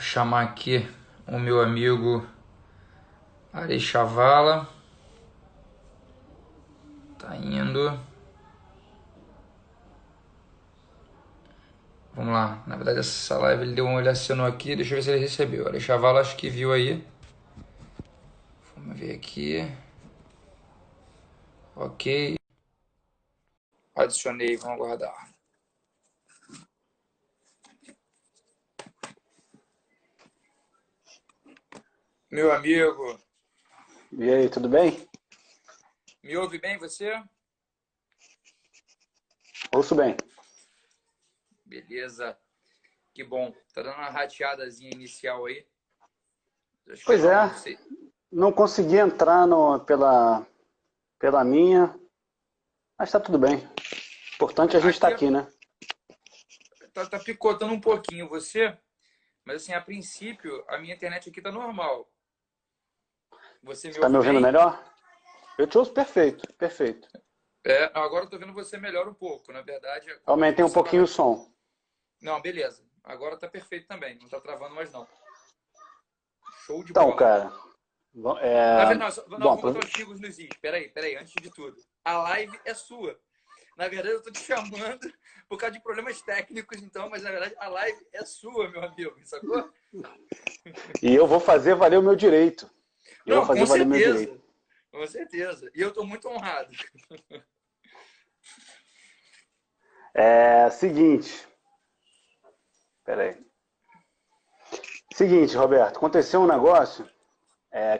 Chamar aqui o meu amigo Ari Chavala. Tá indo. Vamos lá. Na verdade, essa live ele deu uma olhada, assinou aqui. Deixa eu ver se ele recebeu. Ari Chavala acho que viu aí. Vamos ver aqui. Ok. Adicionei, vamos aguardar. Meu amigo, E aí, tudo bem? me ouve bem você? Ouço bem. Beleza. Que bom. Tá dando uma rateadazinha inicial aí. Acho que Pois não, é, não sei. não consegui entrar pela minha, mas tá tudo bem. Importante é a gente estar Aqui aqui, né? tá picotando um pouquinho você, mas assim, a princípio, a minha internet aqui tá normal. Você me Você tá me ouve ouvindo bem? melhor? Eu te ouço perfeito, perfeito. É, agora eu tô vendo você melhor um pouco. Na verdade, como eu vi Aumentei um você pouquinho tava. o som. Não, beleza. Agora tá perfeito também. Não tá travando mais, não. Show de Então, bola. cara, Não, não, bom, vou botar os pingos nos is. Peraí, antes de tudo. A live é sua. Na verdade, eu tô te chamando por causa de problemas técnicos, então, mas na verdade a live é sua, meu amigo, sacou? e eu vou fazer valer o meu direito. Eu vou Não, fazer com valer o meu direito. certeza. Com certeza. E eu tô muito honrado. Seguinte, peraí. Seguinte, Roberto, aconteceu um negócio.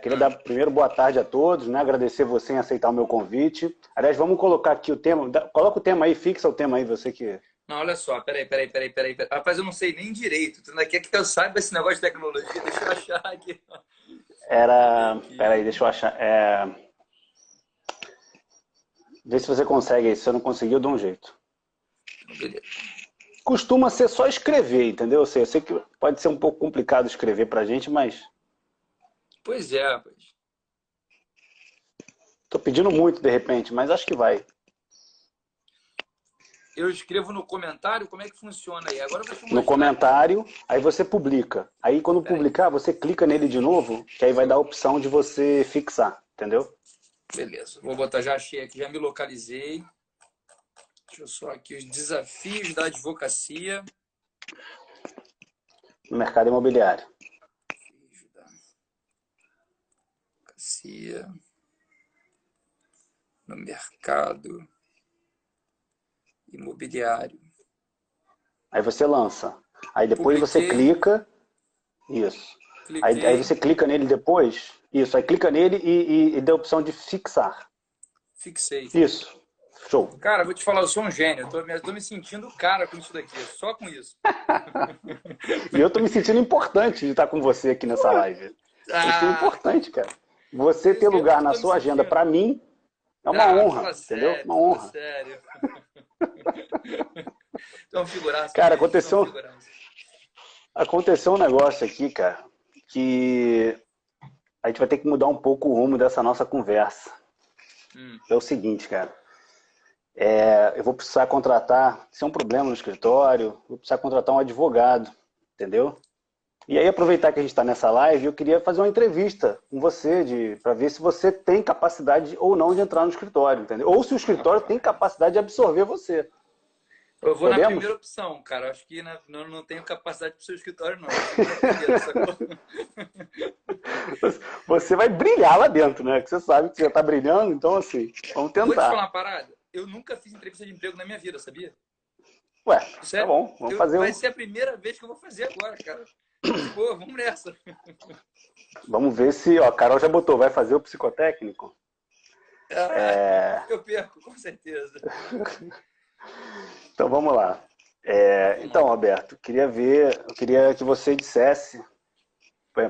Queria dar primeiro boa tarde a todos, né? Agradecer você em aceitar o meu convite. Aliás, vamos colocar aqui o tema. Coloca o tema aí, fixa o tema aí, você que. Não, olha só, peraí. Rapaz, eu não sei nem direito. Tu ainda quer que eu saiba esse negócio de tecnologia? Deixa eu achar aqui. Deixa eu ver Era. Peraí, aqui. deixa eu achar. Vê se você consegue aí. Se você não conseguir, eu dou um jeito. Beleza. Costuma ser só escrever, entendeu? Eu sei que pode ser um pouco complicado escrever pra gente, mas Pois é, rapaz. tô pedindo muito de repente, mas acho que vai. Eu escrevo no comentário, como é que funciona aí? Agora eu vou te No mostrar aqui. comentário, aí você publica. Aí quando Peraí. publicar, você clica nele de novo, que aí vai dar a Show. opção de você fixar, entendeu? Beleza. Vou botar, já achei aqui, já me localizei. Deixa eu só aqui os desafios da advocacia. No mercado imobiliário. Desafios da advocacia no mercado imobiliário. Aí você lança. Aí depois você Publiquei, clica. Isso. Aí cliquei, você clica nele depois. Isso. Aí clica nele e dá a opção de fixar. fixei. Isso. Show. Cara, vou te falar, eu sou um gênio. Eu tô me sentindo cara com isso daqui, só com isso. E eu tô me sentindo importante de estar com você aqui nessa live. Isso é Ah, importante, cara. Você ter isso que lugar eu na tô me sua agenda sentindo. para mim é uma Ah, honra, fala entendeu? sério, Uma fala honra. sério. Tu é um figuraça Cara, mesmo, tu é um figuraça. aconteceu um negócio aqui, cara, que a gente vai ter que mudar um pouco o rumo dessa nossa conversa. Hum. É o seguinte, cara. Eu vou precisar contratar, se é um problema no escritório, vou precisar contratar um advogado, entendeu? E aí, aproveitar que a gente está nessa live, eu queria fazer uma entrevista com você, para ver se você tem capacidade ou não de entrar no escritório, entendeu? Ou se o escritório tem Rapaz. capacidade de absorver você. Eu vou na primeira Podemos? opção, cara. Acho que não tenho capacidade para o seu escritório, não. Acho que eu vou na primeira, sacou? Você vai brilhar lá dentro, né? Que você sabe que você já está brilhando, então assim, vamos Vou te falar tentar. uma parada. Eu nunca fiz entrevista de emprego na minha vida, sabia? Ué, Isso tá é, bom, vamos fazer vai um. ser a primeira vez que eu vou fazer agora, cara. Tô de boa, vamos nessa. Vamos ver se, ó, a Carol já botou, vai fazer o psicotécnico? Ah, eu perco, com certeza. Então vamos lá. Vamos Então, lá. Roberto, eu queria que você dissesse,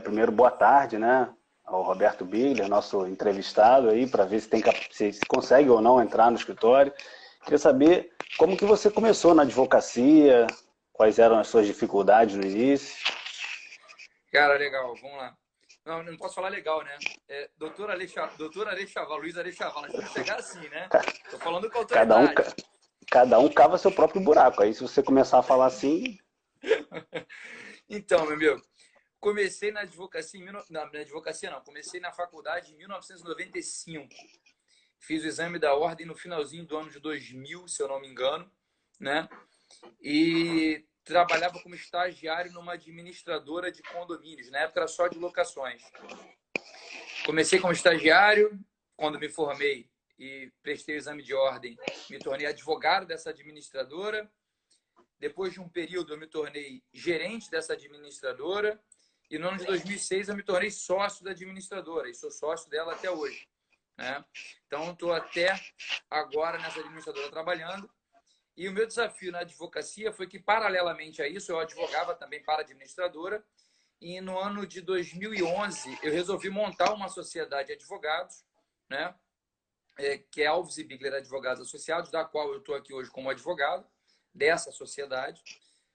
primeiro, boa tarde, né? Ao Roberto Bigler, nosso entrevistado aí, para ver se consegue ou não entrar no escritório. Queria saber como que você começou na advocacia, quais eram as suas dificuldades no início. Cara, legal, vamos lá. Não, não posso falar legal, né? Doutor Arechaval, Luiz Arechaval, nós temos que chegar assim, né? Tô falando com Cada um, autoridade. cada um cava seu próprio buraco. Aí se você começar a falar assim, Então, meu amigo, comecei na advocacia, na advocacia não, comecei na faculdade em 1995. Fiz o exame da ordem no finalzinho do ano de 2000, se eu não me engano, né? E trabalhava como estagiário numa administradora de condomínios. Na época era só de locações. Comecei como estagiário, quando me formei e prestei o exame de ordem, me tornei advogado dessa administradora. Depois de um período, eu me tornei gerente dessa administradora. E no ano de 2006, eu me tornei sócio da administradora. E sou sócio dela até hoje, né? Então, estou até agora nessa administradora trabalhando. E o meu desafio na advocacia foi que, paralelamente a isso, eu advogava também para a administradora. E no ano de 2011, eu resolvi montar uma sociedade de advogados, né? Que é Alves e Bigler Advogados Associados, da qual eu estou aqui hoje como advogado dessa sociedade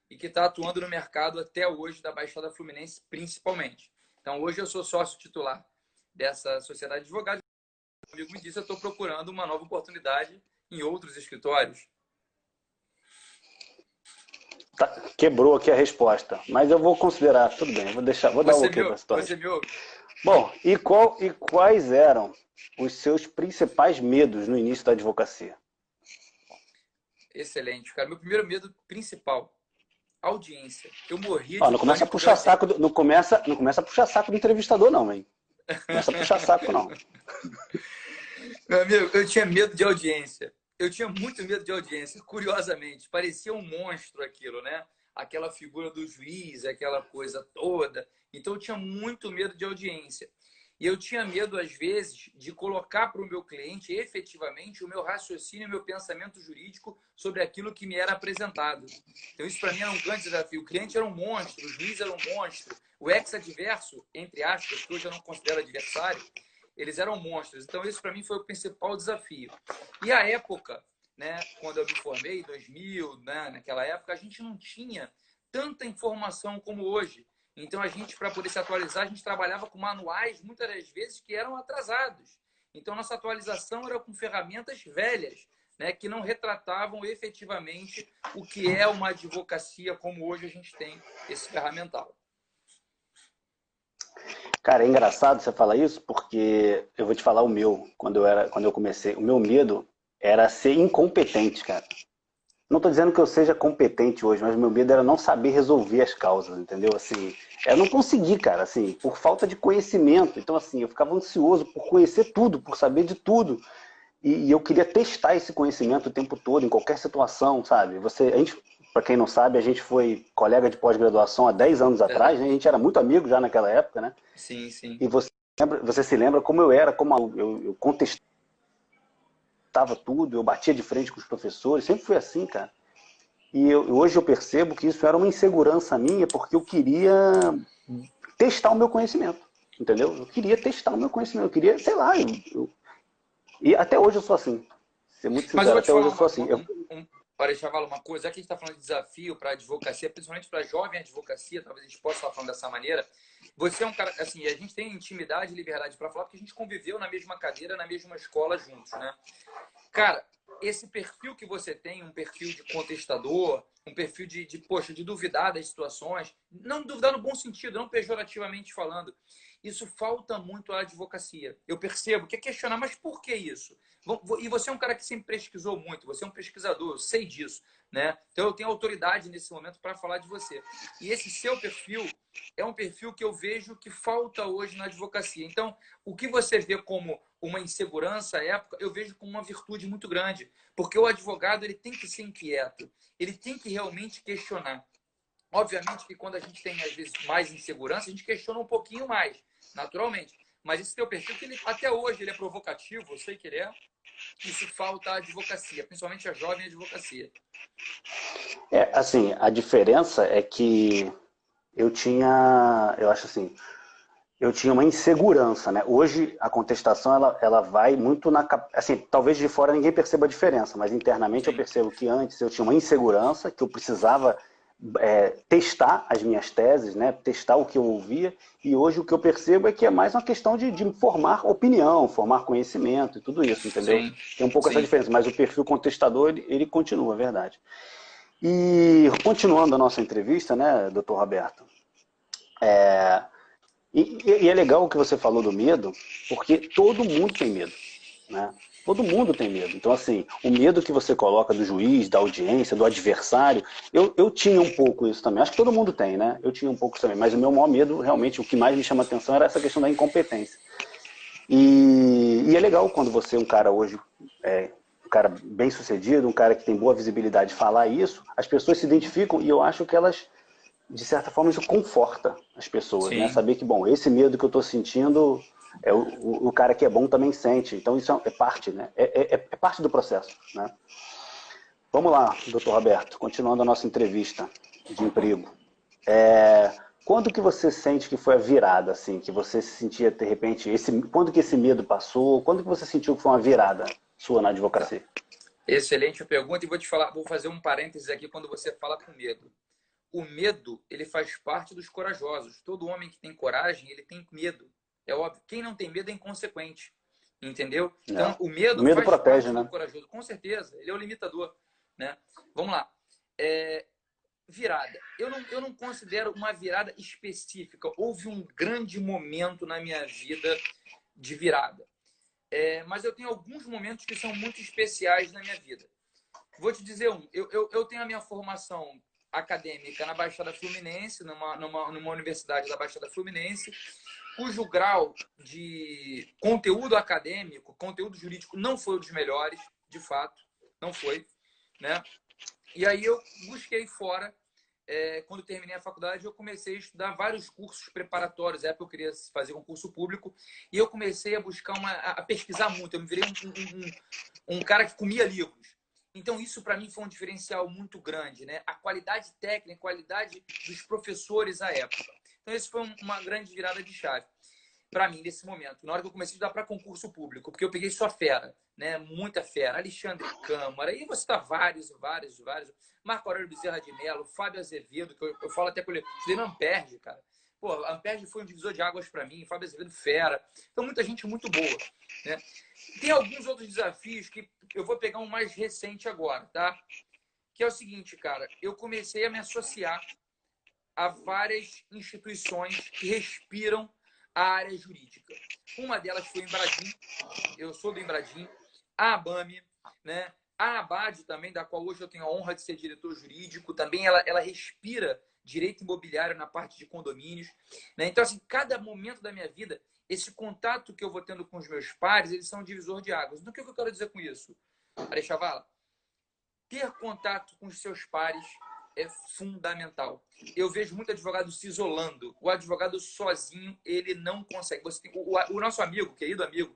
e que está atuando no mercado até hoje da Baixada Fluminense, principalmente. Então, hoje eu sou sócio titular dessa sociedade de advogados. O amigo me disse, eu estou procurando uma nova oportunidade em outros escritórios. Tá, quebrou aqui a resposta, mas eu vou considerar, tudo bem, vou dar o ok para a situação. Você me ouve? Bom, e quais eram os seus principais medos no início da advocacia? Excelente, cara. Meu primeiro medo principal, audiência. Eu morria de... Não começa a puxar saco, não começa a puxar saco do entrevistador, não, hein? Não começa a puxar saco, não. Meu amigo, eu tinha medo de audiência. Eu tinha muito medo de audiência, curiosamente. Parecia um monstro aquilo, né? Aquela figura do juiz, aquela coisa toda. Então, eu tinha muito medo de audiência. E eu tinha medo, às vezes, de colocar para o meu cliente, efetivamente, o meu raciocínio e o meu pensamento jurídico sobre aquilo que me era apresentado. Então, isso para mim era um grande desafio. O cliente era um monstro, o juiz era um monstro. O ex-adverso, entre aspas, que hoje eu não considero adversário, eles eram monstros. Então, isso para mim foi o principal desafio. E a época, né, quando eu me formei, em 2000, né, naquela época, a gente não tinha tanta informação como hoje. Então, a gente, para poder se atualizar, a gente trabalhava com manuais, muitas das vezes, que eram atrasados. Então, nossa atualização era com ferramentas velhas, né, que não retratavam efetivamente o que é uma advocacia como hoje a gente tem esse ferramental. Cara, é engraçado você falar isso, porque eu vou te falar o meu, quando eu comecei. O meu medo era ser incompetente, cara. Não estou dizendo que eu seja competente hoje, mas o meu medo era não saber resolver as causas, entendeu? Assim, eu não consegui, cara, assim, por falta de conhecimento. Então, assim, eu ficava ansioso por conhecer tudo, por saber de tudo. E eu queria testar esse conhecimento o tempo todo, em qualquer situação, sabe? Para quem não sabe, a gente foi colega de pós-graduação há 10 anos atrás, né? A gente era muito amigo já naquela época, né? Sim, sim. E você se lembra como eu era, como eu contestava tudo, eu batia de frente com os professores, sempre fui assim, cara. E hoje eu percebo que isso era uma insegurança minha, porque eu queria testar o meu conhecimento, entendeu? Eu queria testar o meu conhecimento, eu queria, sei lá, e até hoje eu sou assim. Ser muito sincero, até hoje eu sou assim. Para Chavalo, uma coisa, aqui a gente está falando de desafio para a advocacia, principalmente para a jovem advocacia, talvez a gente possa estar falando dessa maneira. Você é um cara, assim, a gente tem intimidade e liberdade para falar, porque a gente conviveu na mesma cadeira, na mesma escola juntos, né? Cara, esse perfil que você tem, um perfil de contestador, um perfil poxa, de duvidar das situações, não duvidar no bom sentido, não pejorativamente falando, isso falta muito à advocacia. Eu percebo que é questionar, mas por que isso? E você é um cara que sempre pesquisou muito, você é um pesquisador, eu sei disso, né? Então eu tenho autoridade nesse momento para falar de você. E esse seu perfil é um perfil que eu vejo que falta hoje na advocacia. Então, o que você vê como uma insegurança à época, eu vejo como uma virtude muito grande, porque o advogado ele tem que ser inquieto, ele tem que realmente questionar. Obviamente que quando a gente tem, às vezes, mais insegurança, a gente questiona um pouquinho mais, naturalmente. Mas esse teu perfil, que até hoje ele é provocativo, eu sei que ele é, isso falta à advocacia, principalmente a jovem advocacia. Assim, a diferença é que eu acho assim, eu tinha uma insegurança, né? Hoje a contestação ela vai muito assim, talvez de fora ninguém perceba a diferença, mas internamente Sim. Eu percebo que antes eu tinha uma insegurança, que eu precisava testar as minhas teses, né? Testar o que eu ouvia, e hoje o que eu percebo é que é mais uma questão de formar opinião, formar conhecimento e tudo isso, entendeu? Sim. Tem um pouco Sim. essa diferença, mas o perfil contestador ele continua, é verdade. E continuando a nossa entrevista, né, doutor Roberto? E é legal o que você falou do medo, porque todo mundo tem medo, né? Todo mundo tem medo. Então, assim, o medo que você coloca do juiz, da audiência, do adversário, eu tinha um pouco isso também. Acho que todo mundo tem, né? Eu tinha um pouco também. Mas o meu maior medo, realmente, o que mais me chama atenção era essa questão da incompetência. E é legal quando você é um cara hoje, um cara bem sucedido, um cara que tem boa visibilidade, falar isso, as pessoas se identificam e eu acho que elas, de certa forma, isso conforta as pessoas, né? Sim. Saber que, bom, esse medo que eu estou sentindo, o cara que é bom também sente. Então isso é parte, né? É parte do processo, né? Vamos lá, doutor Roberto, continuando a nossa entrevista de emprego. Quando que você sente que foi a virada, assim, que você se sentia, de repente, quando que esse medo passou? Quando que você sentiu que foi uma virada sua na Tá. advocacia? Excelente pergunta e vou te falar, vou fazer um parênteses aqui quando você fala com medo. O medo, ele faz parte dos corajosos. Todo homem que tem coragem, ele tem medo. É óbvio. Quem não tem medo é inconsequente. Entendeu? Então, o O medo medo faz protege, parte do né? corajoso. Com certeza. Ele é o limitador. Né? Vamos lá. Virada. Eu não considero uma virada específica. Houve um grande momento na minha vida de virada. Mas eu tenho alguns momentos que são muito especiais na minha vida. Vou te dizer um. Eu tenho a minha formação acadêmica na Baixada Fluminense, numa universidade da Baixada Fluminense, cujo grau de conteúdo acadêmico, conteúdo jurídico, não foi um dos melhores, de fato, não foi, né? E aí eu busquei fora, quando terminei a faculdade, eu comecei a estudar vários cursos preparatórios. Na época eu queria fazer concurso público e eu comecei a buscar a pesquisar muito. Eu me virei um cara que comia livros. Então, isso para mim foi um diferencial muito grande, né? A qualidade técnica, a qualidade dos professores à época. Então, isso foi uma grande virada de chave para mim nesse momento, na hora que eu comecei a estudar para concurso público, porque eu peguei só fera, né? Muita fera. Alexandre Câmara, e você tá vários. Marco Aurélio Bezerra de Mello, Fábio Azevedo, que eu falo até com ele, estudei no Amperge, cara. Pô, Amperge foi um divisor de águas para mim, Fábio Azevedo fera. Então, muita gente muito boa, né? Tem alguns outros desafios que eu vou pegar um mais recente agora, tá? Que é o seguinte, cara, eu comecei a me associar a várias instituições que respiram a área jurídica. Uma delas foi o Embradim, eu sou do Embradim, a ABAME, né? A ABAD também, da qual hoje eu tenho a honra de ser diretor jurídico, também ela respira direito imobiliário na parte de condomínios, né? Então, assim, cada momento da minha vida, esse contato que eu vou tendo com os meus pares, eles são um divisor de águas. Então, o que eu quero dizer com isso? Arechavala, ter contato com os seus pares é fundamental. Eu vejo muito advogado se isolando. O advogado sozinho, ele não consegue. O nosso amigo, querido amigo,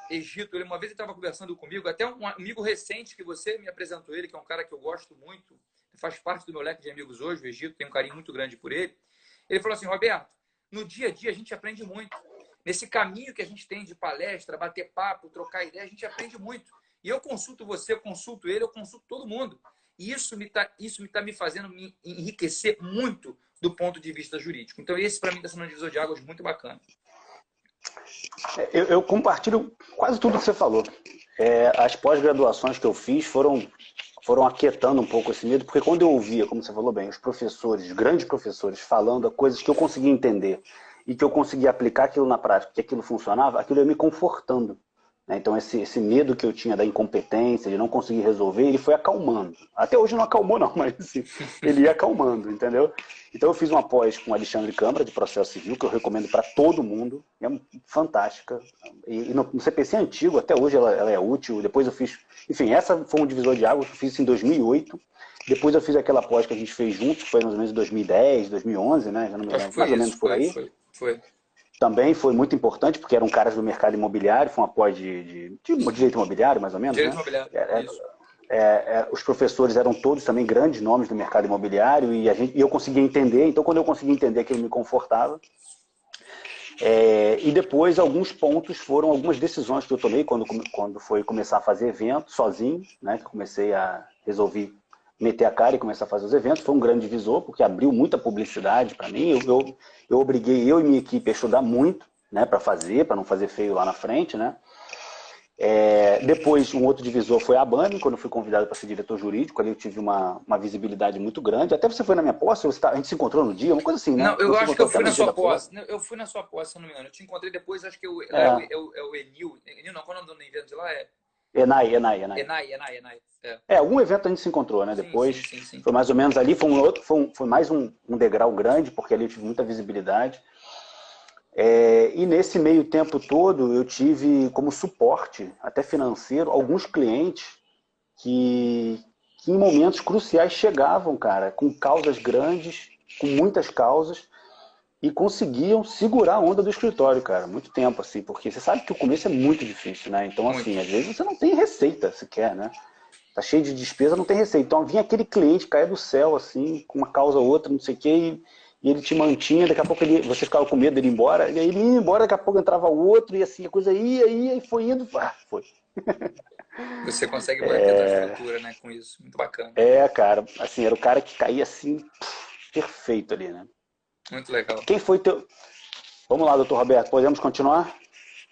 Egito, ele uma vez estava conversando comigo, até um amigo recente que você me apresentou ele, que é um cara que eu gosto muito, faz parte do meu leque de amigos hoje, o Egito, tem um carinho muito grande por ele. Ele falou assim, Roberto, no dia a dia a gente aprende muito. Nesse caminho que a gente tem de palestra, bater papo, trocar ideia, a gente aprende muito. E eu consulto você, eu consulto ele, eu consulto todo mundo. E isso tá me fazendo me enriquecer muito do ponto de vista jurídico. Então, esse, para mim, está sendo um divisor de águas muito bacana. Eu compartilho quase tudo que você falou. As pós-graduações que eu fiz foram aquietando um pouco esse medo, porque quando eu ouvia, como você falou bem, os professores, grandes professores, falando coisas que eu conseguia entender e que eu conseguia aplicar aquilo na prática, que aquilo funcionava, aquilo ia me confortando. Então esse medo que eu tinha da incompetência, de não conseguir resolver, ele foi acalmando. Até hoje não acalmou não, mas assim, ele ia acalmando, entendeu? Então eu fiz uma pós com o Alexandre Câmara, de processo civil, que eu recomendo para todo mundo, é fantástica. E no CPC antigo, até hoje ela é útil. Depois eu fiz, enfim, essa foi um divisor de águas que eu fiz em 2008. Depois eu fiz aquela pós que a gente fez juntos, que foi mais ou menos em 2010, 2011, né? Já não me Acho lembro, que foi mais ou isso. menos por aí. Foi. Também foi muito importante, porque eram caras do mercado imobiliário, foi uma pós de direito imobiliário, mais ou menos, Direito né? imobiliário, isso. Os professores eram todos também grandes nomes do mercado imobiliário e eu conseguia entender. Então, quando eu conseguia entender, aquilo me confortava. E depois, alguns pontos foram algumas decisões que eu tomei quando foi começar a fazer evento sozinho, né? Que comecei a resolver meter a cara e começar a fazer os eventos. Foi um grande divisor, porque abriu muita publicidade para mim. Eu obriguei eu e minha equipe a estudar muito, né? Para não fazer feio lá na frente, né? Depois, um outro divisor foi a ABAME, quando eu fui convidado para ser diretor jurídico, ali eu tive uma visibilidade muito grande. Até você foi na minha posse, a gente se encontrou no dia, uma coisa assim, Não, né? eu Você acho que encontrou eu até fui no na dia sua da posse. posse. Eu fui na sua posse, se eu não me engano. Eu te encontrei depois, acho que lá É, é o Enil. Enil não, qual é o nome do evento de lá? É Enai. Enai. É. Algum evento a gente se encontrou, né? Sim, Depois, sim, sim. foi mais ou menos ali, foi mais um degrau grande, porque ali eu tive muita visibilidade. E nesse meio tempo todo, eu tive como suporte, até financeiro, alguns clientes que em momentos cruciais chegavam, cara, com causas grandes, com muitas causas, e conseguiam segurar a onda do escritório, cara, muito tempo, assim, porque você sabe que o começo é muito difícil, né? Então, Muito. assim, às vezes você não tem receita sequer, né? Tá cheio de despesa, não tem receita. Então vinha aquele cliente cair do céu, assim, com uma causa ou outra, não sei o quê, e ele te mantinha, daqui a pouco você ficava com medo dele ir embora, e aí ele ia embora, daqui a pouco entrava outro, e assim, a coisa ia, e foi indo, foi. Você consegue manter a tua estrutura, né, com isso. Muito bacana. Cara, assim, era o cara que caía assim, perfeito ali, né? Muito legal. Quem foi teu... Vamos lá, doutor Roberto, podemos continuar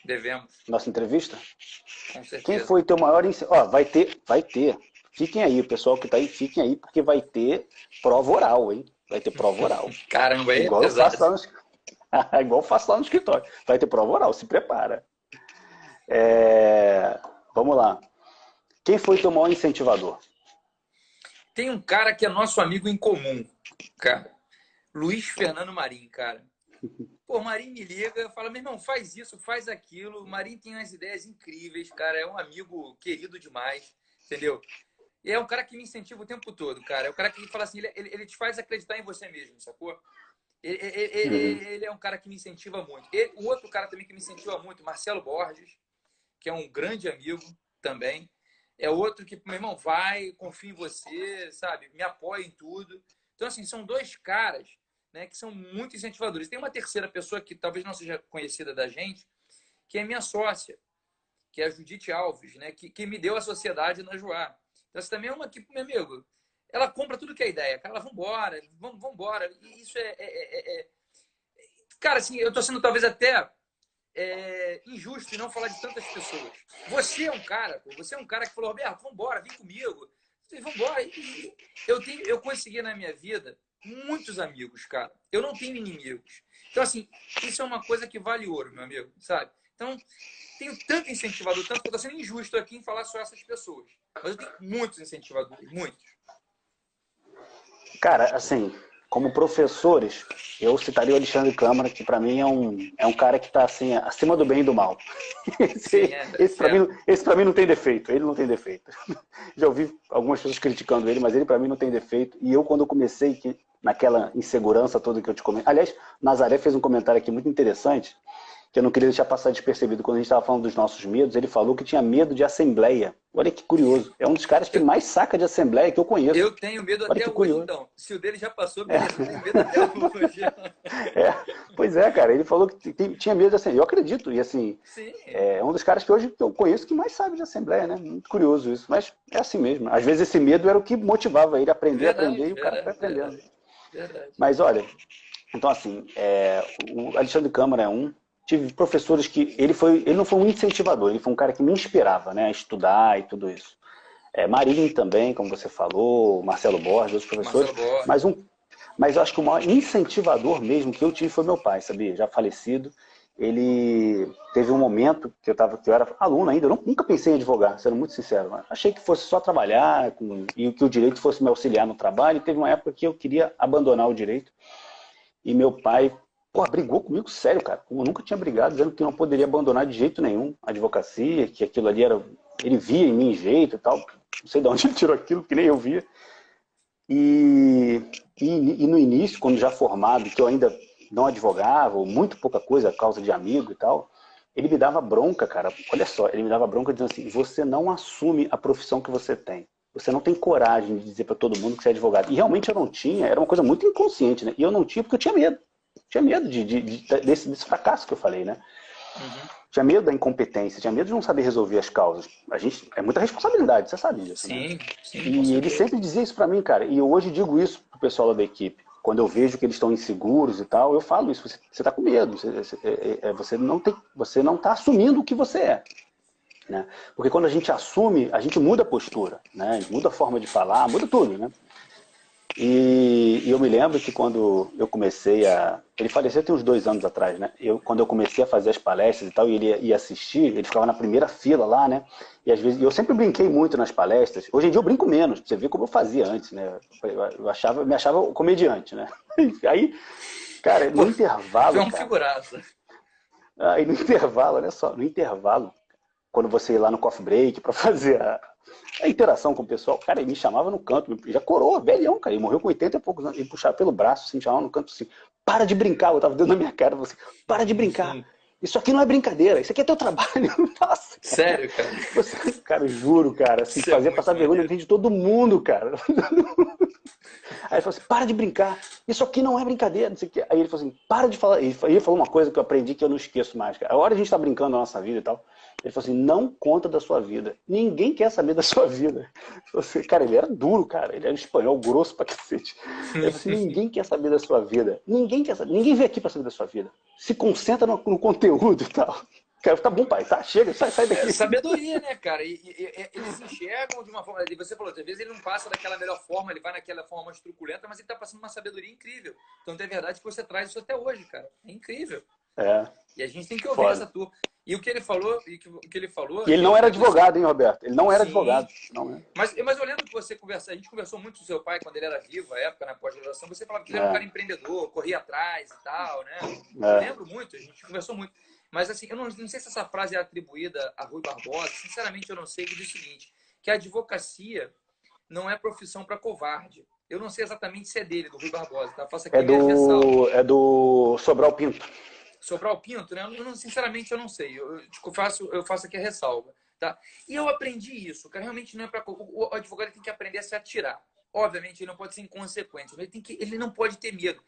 Devemos, nossa entrevista? com Quem certeza. foi teu maior... Vai ter. Fiquem aí, o pessoal que tá aí, fiquem aí, porque vai ter prova oral, hein? Vai ter prova oral. Caramba, aí é Igual eu pesado. faço lá no, igual eu faço lá no escritório. Vai ter prova oral, se prepara. Vamos lá. Quem foi teu maior incentivador? Tem um cara que é nosso amigo em comum, cara. Luiz Fernando Marim, cara. Pô, o Marim me liga, fala, meu irmão, faz isso, faz aquilo. O Marim tem umas ideias incríveis, cara. É um amigo querido demais, entendeu? E é um cara que me incentiva o tempo todo, cara. É um cara que fala assim, ele te faz acreditar em você mesmo, sacou? Uhum. Ele é um cara que me incentiva muito. O outro cara também que me incentiva muito, Marcelo Borges, que é um grande amigo também. É outro que, meu irmão, vai, confia em você, sabe? Me apoia em tudo. Então, assim, são dois caras, né, que são muito incentivadores. Tem uma terceira pessoa que talvez não seja conhecida da gente, que é minha sócia, que é a Judite Alves, né, que me deu a sociedade na Joá. Então, essa também é uma que, meu amigo, ela compra tudo que é ideia. Cara, ela, vamos embora. E isso Cara, assim, eu tô sendo talvez até injusto em não falar de tantas pessoas. Você é um cara, pô, você é um cara que falou, Roberto, vambora, vem comigo. Vambora. E eu consegui na minha vida muitos amigos, cara. Eu não tenho inimigos. Então, assim, isso é uma coisa que vale ouro, meu amigo, sabe? Então, tenho tanto incentivador, tanto que eu tô sendo injusto aqui em falar só essas pessoas. Mas eu tenho muitos incentivadores, muitos. Cara, assim, como professores, eu citaria o Alexandre Câmara, que para mim é um cara que está assim, acima do bem e do mal. Sim, Esse para mim não tem defeito, ele não tem defeito. Já ouvi algumas pessoas criticando ele, mas ele para mim não tem defeito. E eu, quando eu comecei, naquela insegurança toda que eu te comentei... Aliás, Nazaré fez um comentário aqui muito interessante, que eu não queria deixar passar despercebido. Quando a gente estava falando dos nossos medos, ele falou que tinha medo de assembleia. Olha que curioso. É um dos caras que eu, mais saca de assembleia que eu conheço. eu tenho medo Olha até que hoje, curioso. então. Se o dele já passou, beleza. Eu tenho medo até hoje. É, pois é, cara. Ele falou que tinha medo de assembleia. Eu acredito. E assim, Sim, é um dos caras que hoje eu conheço que mais sabe de assembleia, né? Muito curioso isso. Mas é assim mesmo. Às vezes esse medo era o que motivava ele a aprender, verdade, e o cara foi verdade, aprendendo. verdade, verdade. Mas olha, então assim, o Alexandre Câmara é um. Tive professores que ele não foi um incentivador, ele foi um cara que me inspirava, né, a estudar e tudo isso. Marinho também, como você falou, Marcelo Borges, outros professores, Marcelo Borges. mas mas eu acho que o maior incentivador mesmo que eu tive foi meu pai, sabia? Já falecido. Ele teve um momento que eu era aluno ainda, eu nunca pensei em advogar, sendo muito sincero. Achei que fosse só trabalhar e que o direito fosse me auxiliar no trabalho. E teve uma época que eu queria abandonar o direito. E meu pai, brigou comigo sério, cara. Eu nunca tinha brigado, dizendo que não poderia abandonar de jeito nenhum a advocacia, que aquilo ali era... Ele via em mim jeito e tal. Não sei de onde ele tirou aquilo, que nem eu via. E no início, quando já formado, que eu ainda não advogava, ou muito pouca coisa, por causa de amigo e tal, ele me dava bronca, cara. Olha só, ele me dava bronca dizendo assim, você não assume a profissão que você tem. Você não tem coragem de dizer para todo mundo que você é advogado. E realmente eu não tinha, era uma coisa muito inconsciente, né? E eu não tinha porque eu tinha medo. Tinha medo desse fracasso que eu falei, né? Uhum. Tinha medo da incompetência, tinha medo de não saber resolver as causas. É muita responsabilidade, você sabe disso, né? Sim, sim, com E ele certeza. sempre dizia isso pra mim, cara. E eu hoje digo isso pro pessoal da equipe. Quando eu vejo que eles estão inseguros e tal, eu falo isso. Você tá com medo. Você não tá assumindo o que você é. né? Porque quando a gente assume, a gente muda a postura, né? A gente muda a forma de falar, muda tudo, né? E eu me lembro que quando eu comecei a... Ele faleceu tem uns 2 anos atrás, né? Quando eu comecei a fazer as palestras e tal, e ele ia assistir, ele ficava na primeira fila lá, né? E às vezes, eu sempre brinquei muito nas palestras. Hoje em dia eu brinco menos, pra você ver como eu fazia antes, né? Eu me achava comediante, né? Aí, cara, Pô, no tu é intervalo, um cara... figuraça. Aí no intervalo, olha só, no intervalo, quando você ia lá no coffee break para fazer a interação com o pessoal, cara, ele me chamava no canto, já coroa, velhão, cara, ele morreu com 80 e poucos anos, ele puxava pelo braço, assim, me chamava no canto assim, para de brincar, eu tava dando na minha cara, assim, para de brincar, isso aqui não é brincadeira, isso aqui é teu trabalho. Nossa, Sério, cara. cara, eu juro, cara, assim, Isso é fazia muito passar vergonha na maneiro. frente de todo mundo, cara. Aí ele falou assim, para de brincar, isso aqui não é brincadeira, não sei o quê. Aí ele falou assim, para de falar. Ele falou uma coisa que eu aprendi que eu não esqueço mais, cara. A hora a gente tá brincando da nossa vida e tal. Ele falou assim, não conta da sua vida. Ninguém quer saber da sua vida. Você, cara, ele era duro, cara. Ele era espanhol, grosso pra cacete. Ele falou assim, ninguém quer saber da sua vida. Ninguém quer saber. Ninguém veio aqui pra saber da sua vida. Se concentra no conteúdo e tal. Cara, tá bom, pai, tá? Chega, sai É daqui. sabedoria, né, cara? Eles se enxergam de uma forma. E você falou, às vezes ele não passa daquela melhor forma, ele vai naquela forma mais truculenta, mas ele tá passando uma sabedoria incrível. Então é verdade que você traz isso até hoje, cara. É incrível. É, E a gente tem que ouvir essa foda. turma. E o que ele falou, o que ele falou, E ele e não era eu sei. advogado, hein, Roberto? Ele não era Sim. advogado. Não, né? Mas eu lembro que você conversa, a gente conversou muito com seu pai quando ele era vivo, a época na pós-graduação, você falava que ele era um É, cara empreendedor, corria atrás e tal, né? Eu é. lembro muito, a gente conversou muito. Mas assim, eu não sei se essa frase é atribuída a Rui Barbosa, sinceramente eu não sei, ele diz o seguinte, que a advocacia não é profissão para covarde. Eu não sei exatamente se é dele, do Rui Barbosa, tá? Faço aqui minhas ressalvas. É do Sobral Pinto. Sobrar o Pinto, né? Sinceramente, eu não sei. Eu faço aqui a ressalva. Tá? E eu aprendi isso, que realmente não é para. O advogado tem que aprender a se atirar. Obviamente, ele não pode ser inconsequente, mas ele não pode ter medo.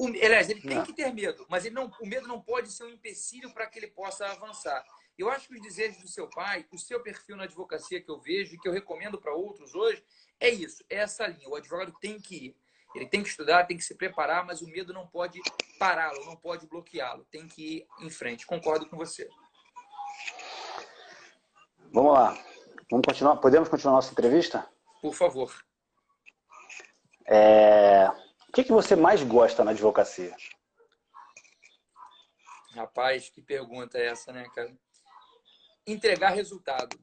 Aliás, ele tem Não. que ter medo, mas o medo não pode ser um empecilho para que ele possa avançar. Eu acho que os desejos do seu pai, o seu perfil na advocacia que eu vejo e que eu recomendo para outros hoje, é isso, é essa linha. O advogado tem que ir. Ele tem que estudar, tem que se preparar, mas o medo não pode pará-lo, não pode bloqueá-lo. Tem que ir em frente. Concordo com você. Vamos lá. Vamos continuar. Podemos continuar nossa entrevista? Por favor. O que você mais gosta na advocacia? Rapaz, que pergunta é essa, né, cara? Entregar resultado,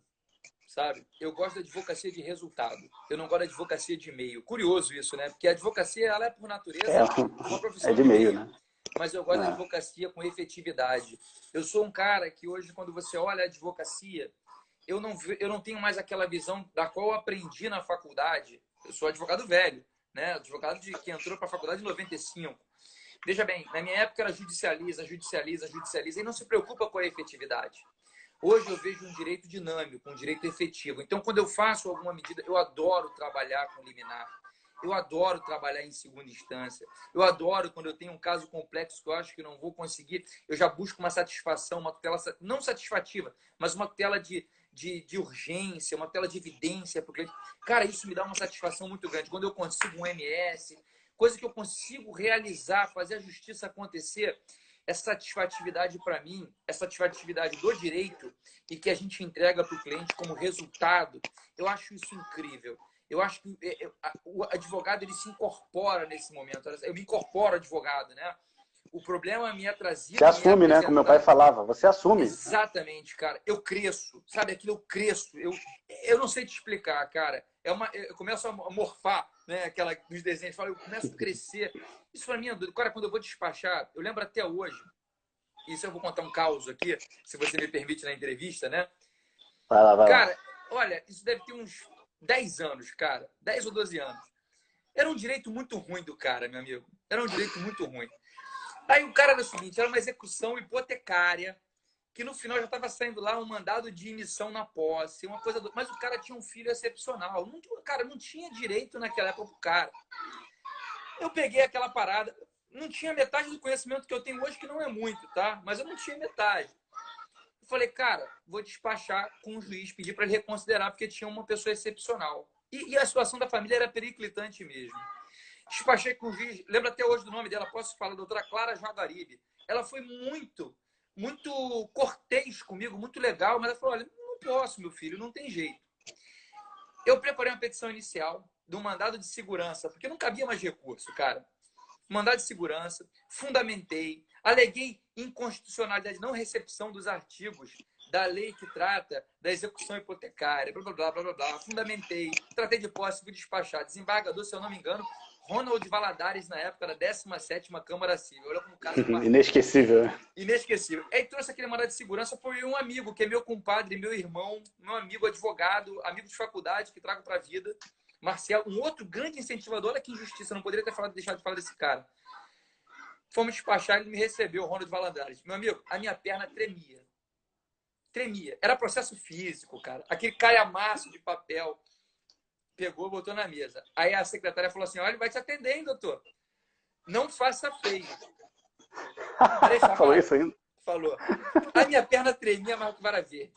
sabe? Eu gosto da advocacia de resultado. Eu não gosto da advocacia de meio. Curioso isso, né? Porque a advocacia, ela é, por É, natureza, uma é profissão de de meio, meio. né? Mas eu gosto da É. advocacia com efetividade. Eu sou um cara que hoje, quando você olha a advocacia, eu não tenho mais aquela visão da qual eu aprendi na faculdade. Eu sou advogado velho, né? Advogado que entrou para a faculdade em 95. Veja bem, na minha época era judicializa, judicializa, judicializa e não se preocupa com a efetividade. Hoje eu vejo um direito dinâmico, um direito efetivo. Então, quando eu faço alguma medida, eu adoro trabalhar com liminar. Eu adoro trabalhar em segunda instância. Eu adoro quando eu tenho um caso complexo que eu acho que não vou conseguir. Eu já busco uma satisfação, uma tutela não satisfativa, mas uma tutela de urgência, uma tutela de evidência. Porque, cara, isso me dá uma satisfação muito grande. Quando eu consigo um MS, coisa que eu consigo realizar, fazer a justiça acontecer, essa satisfatividade para mim, essa satisfatividade do direito e que a gente entrega para o cliente como resultado, eu acho isso incrível. Eu acho que o advogado ele se incorpora nesse momento. Eu me incorporo advogado, né? O problema me é Você trazido, me é assume, né? Como meu pai apresentado. falava, você assume. Exatamente, cara. Eu cresço, sabe? Aquilo eu cresço. Eu não sei te explicar, cara. Eu começo a morfar, né? Aquela dos desenhos. Eu começo a crescer. Isso para mim é doido. Cara, quando eu vou despachar, eu lembro até hoje. Isso eu vou contar um caos aqui, se você me permite na entrevista, né? Vai lá, vai lá. Cara, olha, isso deve ter uns 10 anos, cara. 10 ou 12 anos. Era um direito muito ruim do cara, meu amigo. Era um direito muito ruim. Aí o cara era o seguinte, era uma execução hipotecária, que no final já estava saindo lá um mandado de emissão na posse, uma coisa mas o cara tinha um filho excepcional. Cara, não tinha direito naquela época pro cara. Eu peguei aquela parada, não tinha metade do conhecimento que eu tenho hoje, que não é muito, tá? Mas eu não tinha metade. Eu falei, cara, vou despachar com o juiz, pedir para ele reconsiderar, porque tinha uma pessoa excepcional. E a situação da família era periclitante mesmo. Despachei com o juiz, lembro até hoje do nome dela, posso falar, doutora Clara Jaguaribe. Ela foi muito cortês comigo, muito legal, mas ela falou, olha, não posso, meu filho, não tem jeito. Eu preparei uma petição inicial do mandado de segurança, porque não cabia mais recurso, cara. Mandado de segurança, fundamentei, aleguei inconstitucionalidade, não recepção dos artigos da lei que trata da execução hipotecária, blá, blá, blá, blá, blá, blá. Fundamentei, tratei de posse, fui despachar. Desembargador, se eu não me engano, Ronald Valadares, na época da 17ª Câmara Civil. Olha como o caso é Inesquecível, né? inesquecível. Aí trouxe aquele mandado de segurança, foi um amigo, que é meu compadre, meu irmão, meu amigo advogado, amigo de faculdade, que trago para a vida. Marcelo, um outro grande incentivador. Olha que injustiça, não poderia ter deixado de falar desse cara. Fomos despachar, ele me recebeu, o Ronald Valadares. Meu amigo, a minha perna tremia. Tremia. Era processo físico, cara. Aquele calhamaço de papel. Pegou, botou na mesa. Aí a secretária falou assim, olha, ele vai te atender, hein, doutor? Não faça feio. Falou isso ainda? Falou. A minha perna tremia mais que vara verde.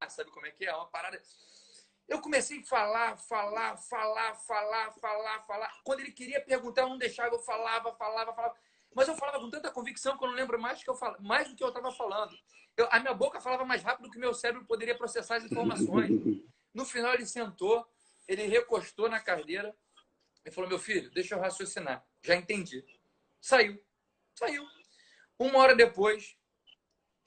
Sabe como é que é? Uma parada... Eu comecei a falar. Quando ele queria perguntar, eu não deixava, eu falava. Mas eu falava com tanta convicção que eu não lembro mais do que eu estava falando. A minha boca falava mais rápido que o meu cérebro poderia processar as informações. No final, ele sentou, ele recostou na cadeira e falou, meu filho, deixa eu raciocinar. Já entendi. Saiu. Uma hora depois,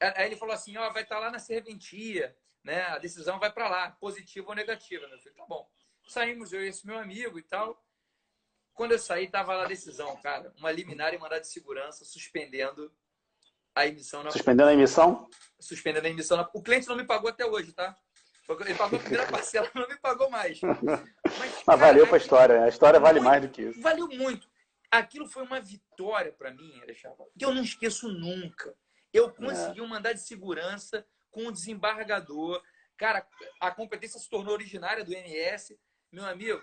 aí ele falou assim, ó, vai estar lá na serventia, né? A decisão vai para lá, positiva ou negativa. Meu filho, tá bom. Saímos, eu e esse meu amigo e tal. Quando eu saí, tava lá a decisão, cara. Uma liminar e mandado de segurança suspendendo a emissão. Suspendendo a emissão? Suspendendo a emissão. O cliente não me pagou até hoje, tá? Ele pagou a primeira parcela, não me pagou mais. Mas cara, valeu para a história. A história vale mais do que isso. Valeu muito. Aquilo foi uma vitória para mim, Alexandre, que eu não esqueço nunca. Eu consegui um mandado de segurança com o desembargador. Cara, a competência se tornou originária do MS. Meu amigo,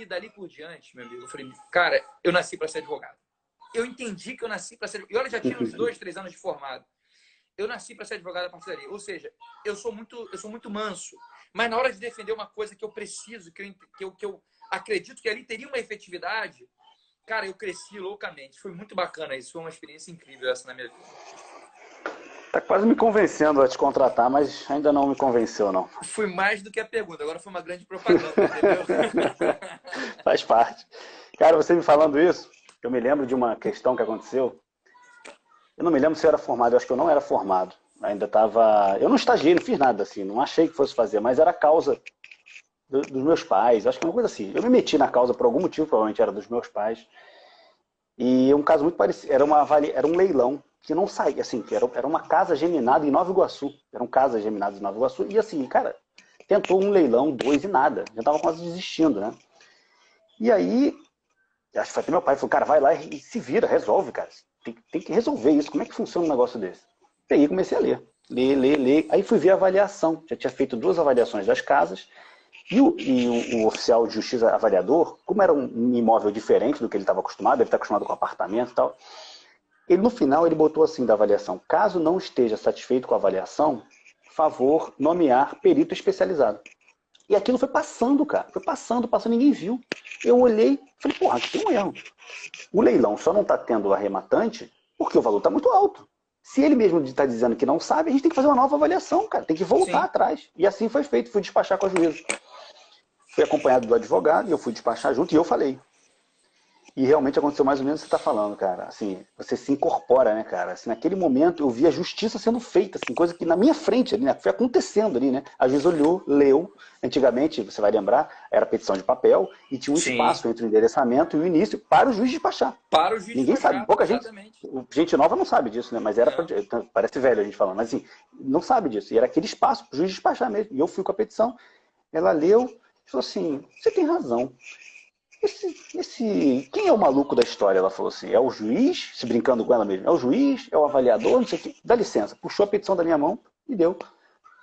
dali por diante, meu amigo, eu falei, cara, eu nasci para ser advogado. Eu entendi que eu nasci para ser advogado. E olha, já tinha uns 2, 3 anos de formado. Eu nasci para ser advogado a partir dali. Ou seja, eu sou muito manso. Mas na hora de defender uma coisa que eu preciso, que eu acredito que ali teria uma efetividade, cara, eu cresci loucamente. Foi muito bacana isso. Foi uma experiência incrível essa na minha vida. Tá quase me convencendo a te contratar, mas ainda não me convenceu, não. Foi mais do que a pergunta. Agora foi uma grande propaganda, entendeu? Faz parte. Cara, você me falando isso, eu me lembro de uma questão que aconteceu. Eu não me lembro se eu era formado. Eu acho que eu não era formado. Ainda estava... Eu não estagiei, não fiz nada assim. Não achei que fosse fazer, mas era a causa dos meus pais. Acho que uma coisa assim. Eu me meti na causa por algum motivo, provavelmente era dos meus pais. E um caso muito parecido. Era um leilão que não saía, assim, que era uma casa geminada em Nova Iguaçu. Eram casas geminadas em Nova Iguaçu. E assim, cara, tentou um leilão, 2 e nada. Já estava quase desistindo, né? E aí, acho que foi até meu pai, falou, cara, vai lá e se vira, resolve, cara. Tem que resolver isso. Como é que funciona um negócio desse? E aí comecei a ler. Ler. Aí fui ver a avaliação. Já tinha feito 2 avaliações das casas. E o oficial de justiça avaliador, como era um imóvel diferente do que ele estava acostumado, ele está acostumado com apartamento e tal, no final ele botou assim da avaliação, caso não esteja satisfeito com a avaliação, favor nomear perito especializado. E aquilo foi passando, cara. Foi passando, ninguém viu. Eu olhei, falei, porra, aqui tem um erro. O leilão só não está tendo arrematante porque o valor está muito alto. Se ele mesmo está dizendo que não sabe, a gente tem que fazer uma nova avaliação, cara. Tem que voltar atrás. E assim foi feito. Fui despachar com a juíza. Fui acompanhado do advogado e eu fui despachar junto e eu falei. E realmente aconteceu mais ou menos o que você está falando, cara. Assim, você se incorpora, né, cara? Assim, naquele momento eu vi a justiça sendo feita, assim, coisa que na minha frente, ali, né, foi acontecendo ali, né? A juíza olhou, leu. Antigamente, você vai lembrar, era petição de papel e tinha um espaço entre o endereçamento e o início para o juiz despachar. Para o juiz Ninguém despachar, sabe, pouca exatamente. gente nova não sabe disso, né? Mas era pra, parece velho a gente falando, mas assim, não sabe disso. E era aquele espaço para o juiz despachar mesmo. E eu fui com a petição, ela leu e falou assim, você tem razão. Quem é o maluco da história? Ela falou assim, é o juiz, se brincando com ela mesmo, é o juiz, é o avaliador, não sei o que, dá licença. Puxou a petição da minha mão e deu.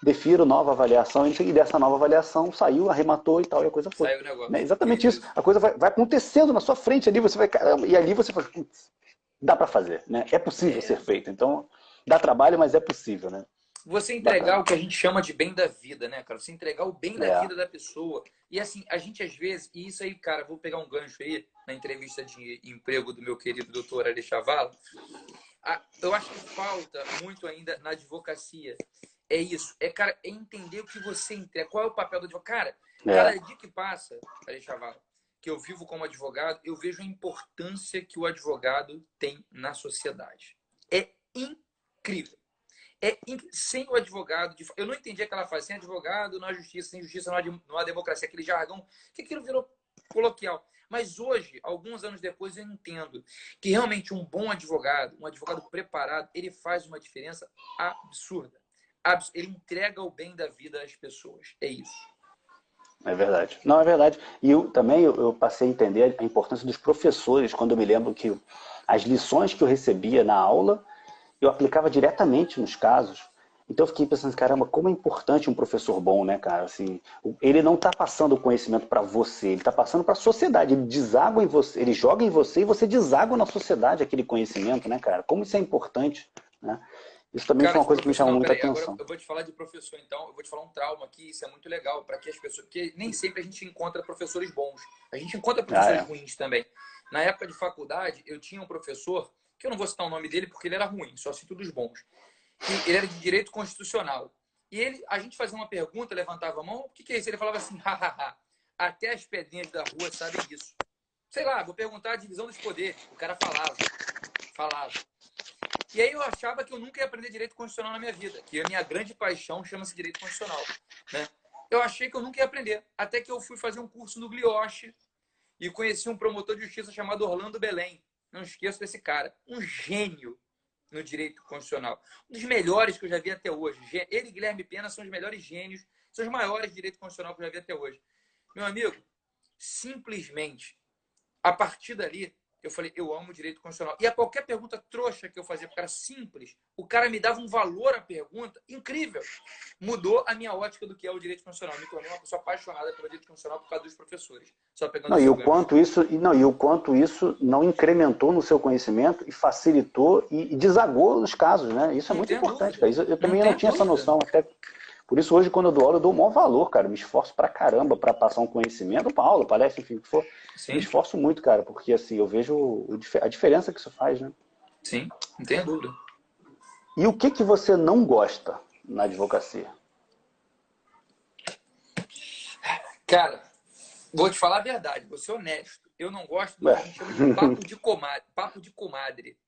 Defiro nova avaliação, e dessa nova avaliação saiu, arrematou e tal, e a coisa foi. Saiu o negócio. Né? Exatamente isso. A coisa vai acontecendo na sua frente ali, você vai, caramba, e ali você fala, putz, dá para fazer, né? É possível ser feito. Então, dá trabalho, mas é possível, né? Você entregar o que a gente chama de bem da vida, né, cara? Você entregar o bem da vida da pessoa. E assim, a gente às vezes, e isso aí, cara, vou pegar um gancho aí na entrevista de emprego do meu querido doutor Alexandre Vala. Eu acho que falta muito ainda na advocacia. É isso. Cara, é entender o que você entrega. Qual é o papel do advogado? Cara, cada dia que passa, Chaval, que eu vivo como advogado, eu vejo a importância que o advogado tem na sociedade. É incrível. Sem o advogado, eu não entendi aquela frase, sem advogado não há justiça, sem justiça não há democracia, aquele jargão, que aquilo virou coloquial. Mas hoje, alguns anos depois, eu entendo que realmente um bom advogado, um advogado preparado, ele faz uma diferença absurda. Ele entrega o bem da vida às pessoas. É isso. É verdade. Não, é verdade. E eu passei a entender a importância dos professores, quando eu me lembro que as lições que eu recebia na aula, eu aplicava diretamente nos casos. Então eu fiquei pensando, caramba, como é importante um professor bom, né, cara? Assim, ele não está passando o conhecimento para você, ele está passando para a sociedade. Ele deságua em você, ele joga em você e você deságua na sociedade aquele conhecimento, né, cara? Como isso é importante, né? Isso também foi uma coisa que me chamou muita atenção. Agora eu vou te falar de professor, então. Eu vou te falar um trauma aqui, isso é muito legal para que as pessoas... Porque nem sempre a gente encontra professores bons. A gente encontra professores ruins também. Na época de faculdade, eu tinha um professor, que eu não vou citar o nome dele porque ele era ruim, só cito dos bons. Ele era de direito constitucional. E a gente fazia uma pergunta, levantava a mão, o que é isso? Ele falava assim, hahaha, até as pedrinhas da rua sabem disso. Sei lá, vou perguntar a divisão dos poderes. O cara falava. E aí eu achava que eu nunca ia aprender direito constitucional na minha vida, que a minha grande paixão chama-se direito constitucional, né? Eu achei que eu nunca ia aprender, até que eu fui fazer um curso no Glioche e conheci um promotor de justiça chamado Orlando Belém. Não esqueço desse cara, um gênio no direito constitucional, um dos melhores que eu já vi até hoje. Ele e Guilherme Pena são os melhores gênios, são os maiores de direito constitucional que eu já vi até hoje. Meu amigo, simplesmente, a partir dali, eu falei, eu amo direito constitucional. E a qualquer pergunta trouxa que eu fazia, porque era simples, o cara me dava um valor à pergunta incrível. Mudou a minha ótica do que é o direito constitucional. Me tornei uma pessoa apaixonada pelo direito constitucional por causa dos professores. Só pegando e o quanto isso não incrementou no seu conhecimento e facilitou e desagou os casos, né? Isso é muito importante, cara. Eu também não tinha essa noção. Até por isso, hoje, quando eu dou aula, eu dou o maior valor, cara. Me esforço pra caramba pra passar um conhecimento, pra aula, palestra, enfim, o que for. Sim. Me esforço muito, cara, porque assim, eu vejo a diferença que isso faz, né? Sim, não tenho dúvida. E o que você não gosta na advocacia? Cara, vou te falar a verdade, vou ser honesto. Eu não gosto do que a gente chama de papo de comadre.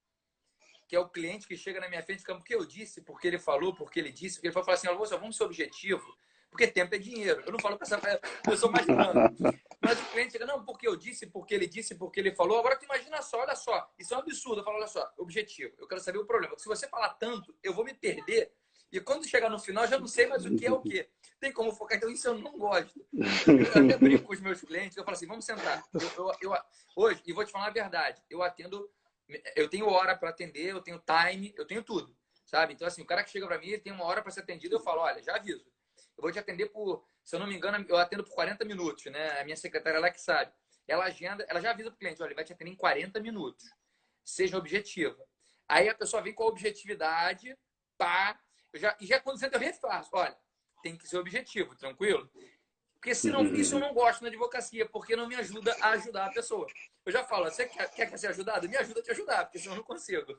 Que é o cliente que chega na minha frente e fica, porque eu disse, porque ele falou, porque ele disse, porque ele falou assim, vamos ser objetivo, porque tempo é dinheiro. Eu não falo para essa pessoa mais plano. Mas o cliente chega, não, porque eu disse, porque ele disse, porque ele falou. Agora tu imagina só, olha só, isso é um absurdo. Eu falo, olha só, objetivo, eu quero saber o problema. Se você falar tanto, eu vou me perder. E quando chegar no final, eu já não sei mais o que é o que. Tem como focar, então isso eu não gosto. Eu até brinco com os meus clientes, eu falo assim, vamos sentar. Hoje, e vou te falar a verdade, eu tenho hora para atender, eu tenho time, eu tenho tudo, sabe? Então, assim, o cara que chega para mim, ele tem uma hora para ser atendido, eu falo, olha, já aviso. Eu vou te atender se eu não me engano, eu atendo por 40 minutos, né? A minha secretária lá que sabe. Ela agenda, ela já avisa pro cliente, olha, ele vai te atender em 40 minutos. Seja objetiva. Aí a pessoa vem com a objetividade, pá. Já quando senta, eu refaço. Olha, tem que ser objetivo, tranquilo? Porque senão, isso eu não gosto na advocacia, porque não me ajuda a ajudar a pessoa. Eu já falo, você quer ser ajudado? Me ajuda a te ajudar, porque senão eu não consigo.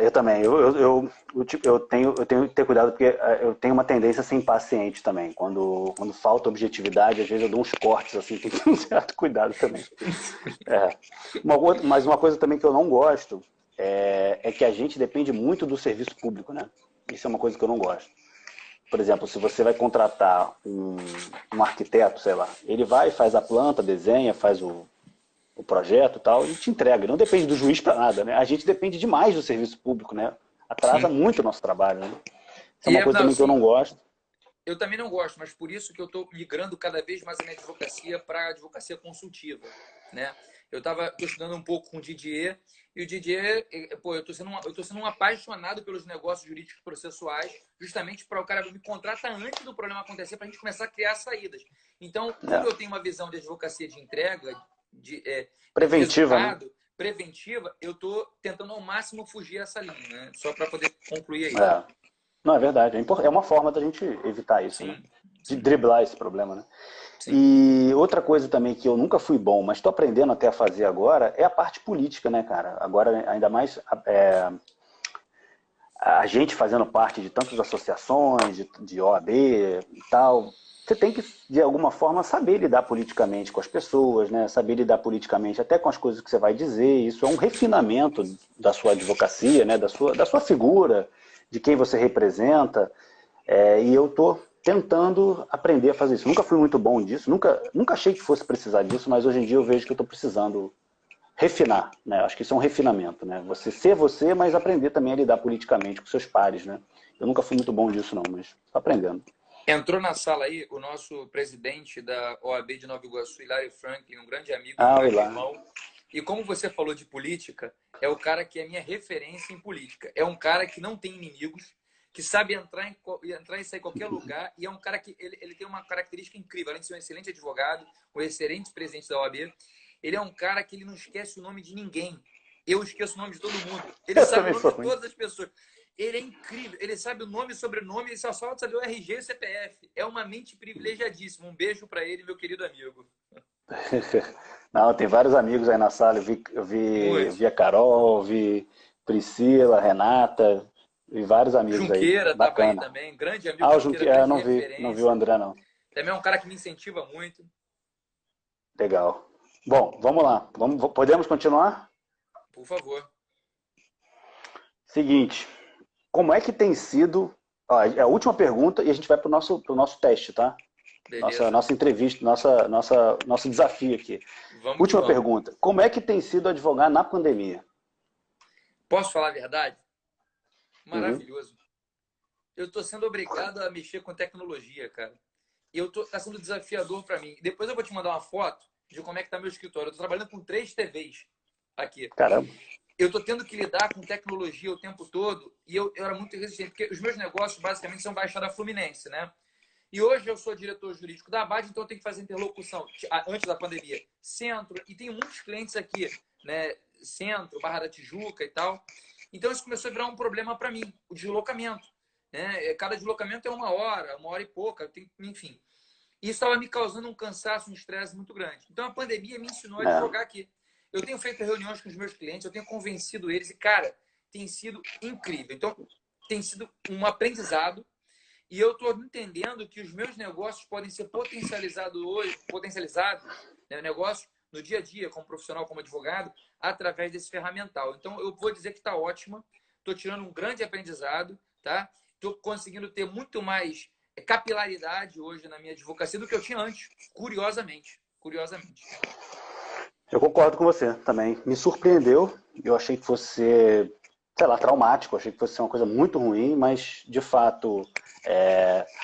Eu também. Eu tenho que ter cuidado, porque eu tenho uma tendência a ser impaciente também. Quando falta objetividade, às vezes eu dou uns cortes, assim, tem que ter um certo cuidado também. Mas uma coisa também que eu não gosto é que a gente depende muito do serviço público, né? Isso é uma coisa que eu não gosto. Por exemplo, se você vai contratar um arquiteto, sei lá, ele vai, faz a planta, desenha, faz o projeto e tal, e te entrega. Não depende do juiz para nada, né? A gente depende demais do serviço público, né? Atrasa muito o nosso trabalho, né? Isso é uma coisa também que eu não gosto. Eu também não gosto, mas por isso que eu estou migrando cada vez mais a minha advocacia para a advocacia consultiva, né? Eu estou estudando um pouco com o Didier, e o Didier, pô, eu estou sendo um apaixonado pelos negócios jurídicos processuais, justamente para o cara me contratar antes do problema acontecer, para a gente começar a criar saídas. Então, como eu tenho uma visão de advocacia de entrega, preventiva, né? Preventiva, eu estou tentando ao máximo fugir essa linha, né? Só para poder concluir aí. Não, é verdade. É uma forma da gente evitar isso, Sim. né? de driblar esse problema, né? Sim. E outra coisa também que eu nunca fui bom, mas estou aprendendo até a fazer agora, é a parte política, né, cara? Agora, ainda mais a gente fazendo parte de tantas associações, de OAB e tal, você tem que, de alguma forma, saber lidar politicamente com as pessoas, né? Saber lidar politicamente até com as coisas que você vai dizer. Isso é um refinamento da sua advocacia, né? Da sua figura, de quem você representa. E eu estou tentando aprender a fazer isso. Nunca fui muito bom disso, nunca achei que fosse precisar disso, mas hoje em dia eu vejo que eu estou precisando refinar, né? Acho que isso é um refinamento, né? Você ser você, mas aprender também a lidar politicamente com seus pares, né? Eu nunca fui muito bom disso não, mas estou aprendendo. Entrou na sala aí o nosso presidente da OAB de Nova Iguaçu, Hilário Franklin, um grande amigo e um grande irmão. E como você falou de política, é o cara que é minha referência em política. É um cara que não tem inimigos, que sabe entrar e sair em qualquer lugar, e é um cara que ele tem uma característica incrível, além de ser um excelente advogado, um excelente presidente da OAB, ele é um cara que ele não esquece o nome de ninguém. Eu esqueço o nome de todo mundo. Ele sabe o nome de todas as pessoas. Ele é incrível. Ele sabe o nome e sobrenome, ele só falta saber o RG e o CPF. É uma mente privilegiadíssima. Um beijo para ele, meu querido amigo. Não, tem vários amigos aí na sala. Eu vi a Carol, vi Priscila, Renata, vi vários amigos aí. Junqueira estava aí Bacana. também. Grande amigo O Junqueira, Junqueira, grande não vi o referência. André, não. Também é um cara que me incentiva muito. Legal. Bom, vamos lá. Podemos continuar? Por favor. Seguinte, como é que tem sido... Ó, é a última pergunta e a gente vai para o nosso teste, tá? Nossa entrevista, nosso desafio aqui. Última pergunta. Como é que tem sido advogar na pandemia? Posso falar a verdade? Maravilhoso. Eu estou sendo obrigado a mexer com tecnologia, cara. E tá sendo desafiador para mim. Depois eu vou te mandar uma foto de como é que tá meu escritório. Eu tô trabalhando com 3 TVs aqui. Caramba. Eu tô tendo que lidar com tecnologia o tempo todo e eu era muito resistente, porque os meus negócios basicamente são Baixada Fluminense, né? E hoje eu sou diretor jurídico da ABAD, então eu tenho que fazer interlocução, antes da pandemia, centro, e tenho muitos clientes aqui, né? Centro, Barra da Tijuca e tal. Então isso começou a virar um problema para mim, o deslocamento. Né? Cada deslocamento é 1 hora e pouca, enfim. Isso estava me causando um cansaço, um estresse muito grande. Então a pandemia me ensinou a advogar aqui. Eu tenho feito reuniões com os meus clientes, eu tenho convencido eles e, cara, tem sido incrível. Então, tem sido um aprendizado e eu estou entendendo que os meus negócios podem ser potencializados hoje, né, negócio no dia a dia, como profissional, como advogado, através desse ferramental. Então, eu vou dizer que está ótima, estou tirando um grande aprendizado, tá? Estou conseguindo ter muito mais capilaridade hoje na minha advocacia do que eu tinha antes, curiosamente. Eu concordo com você também. Me surpreendeu. Eu achei que fosse ser, sei lá, traumático. Eu achei que fosse ser uma coisa muito ruim, mas, de fato,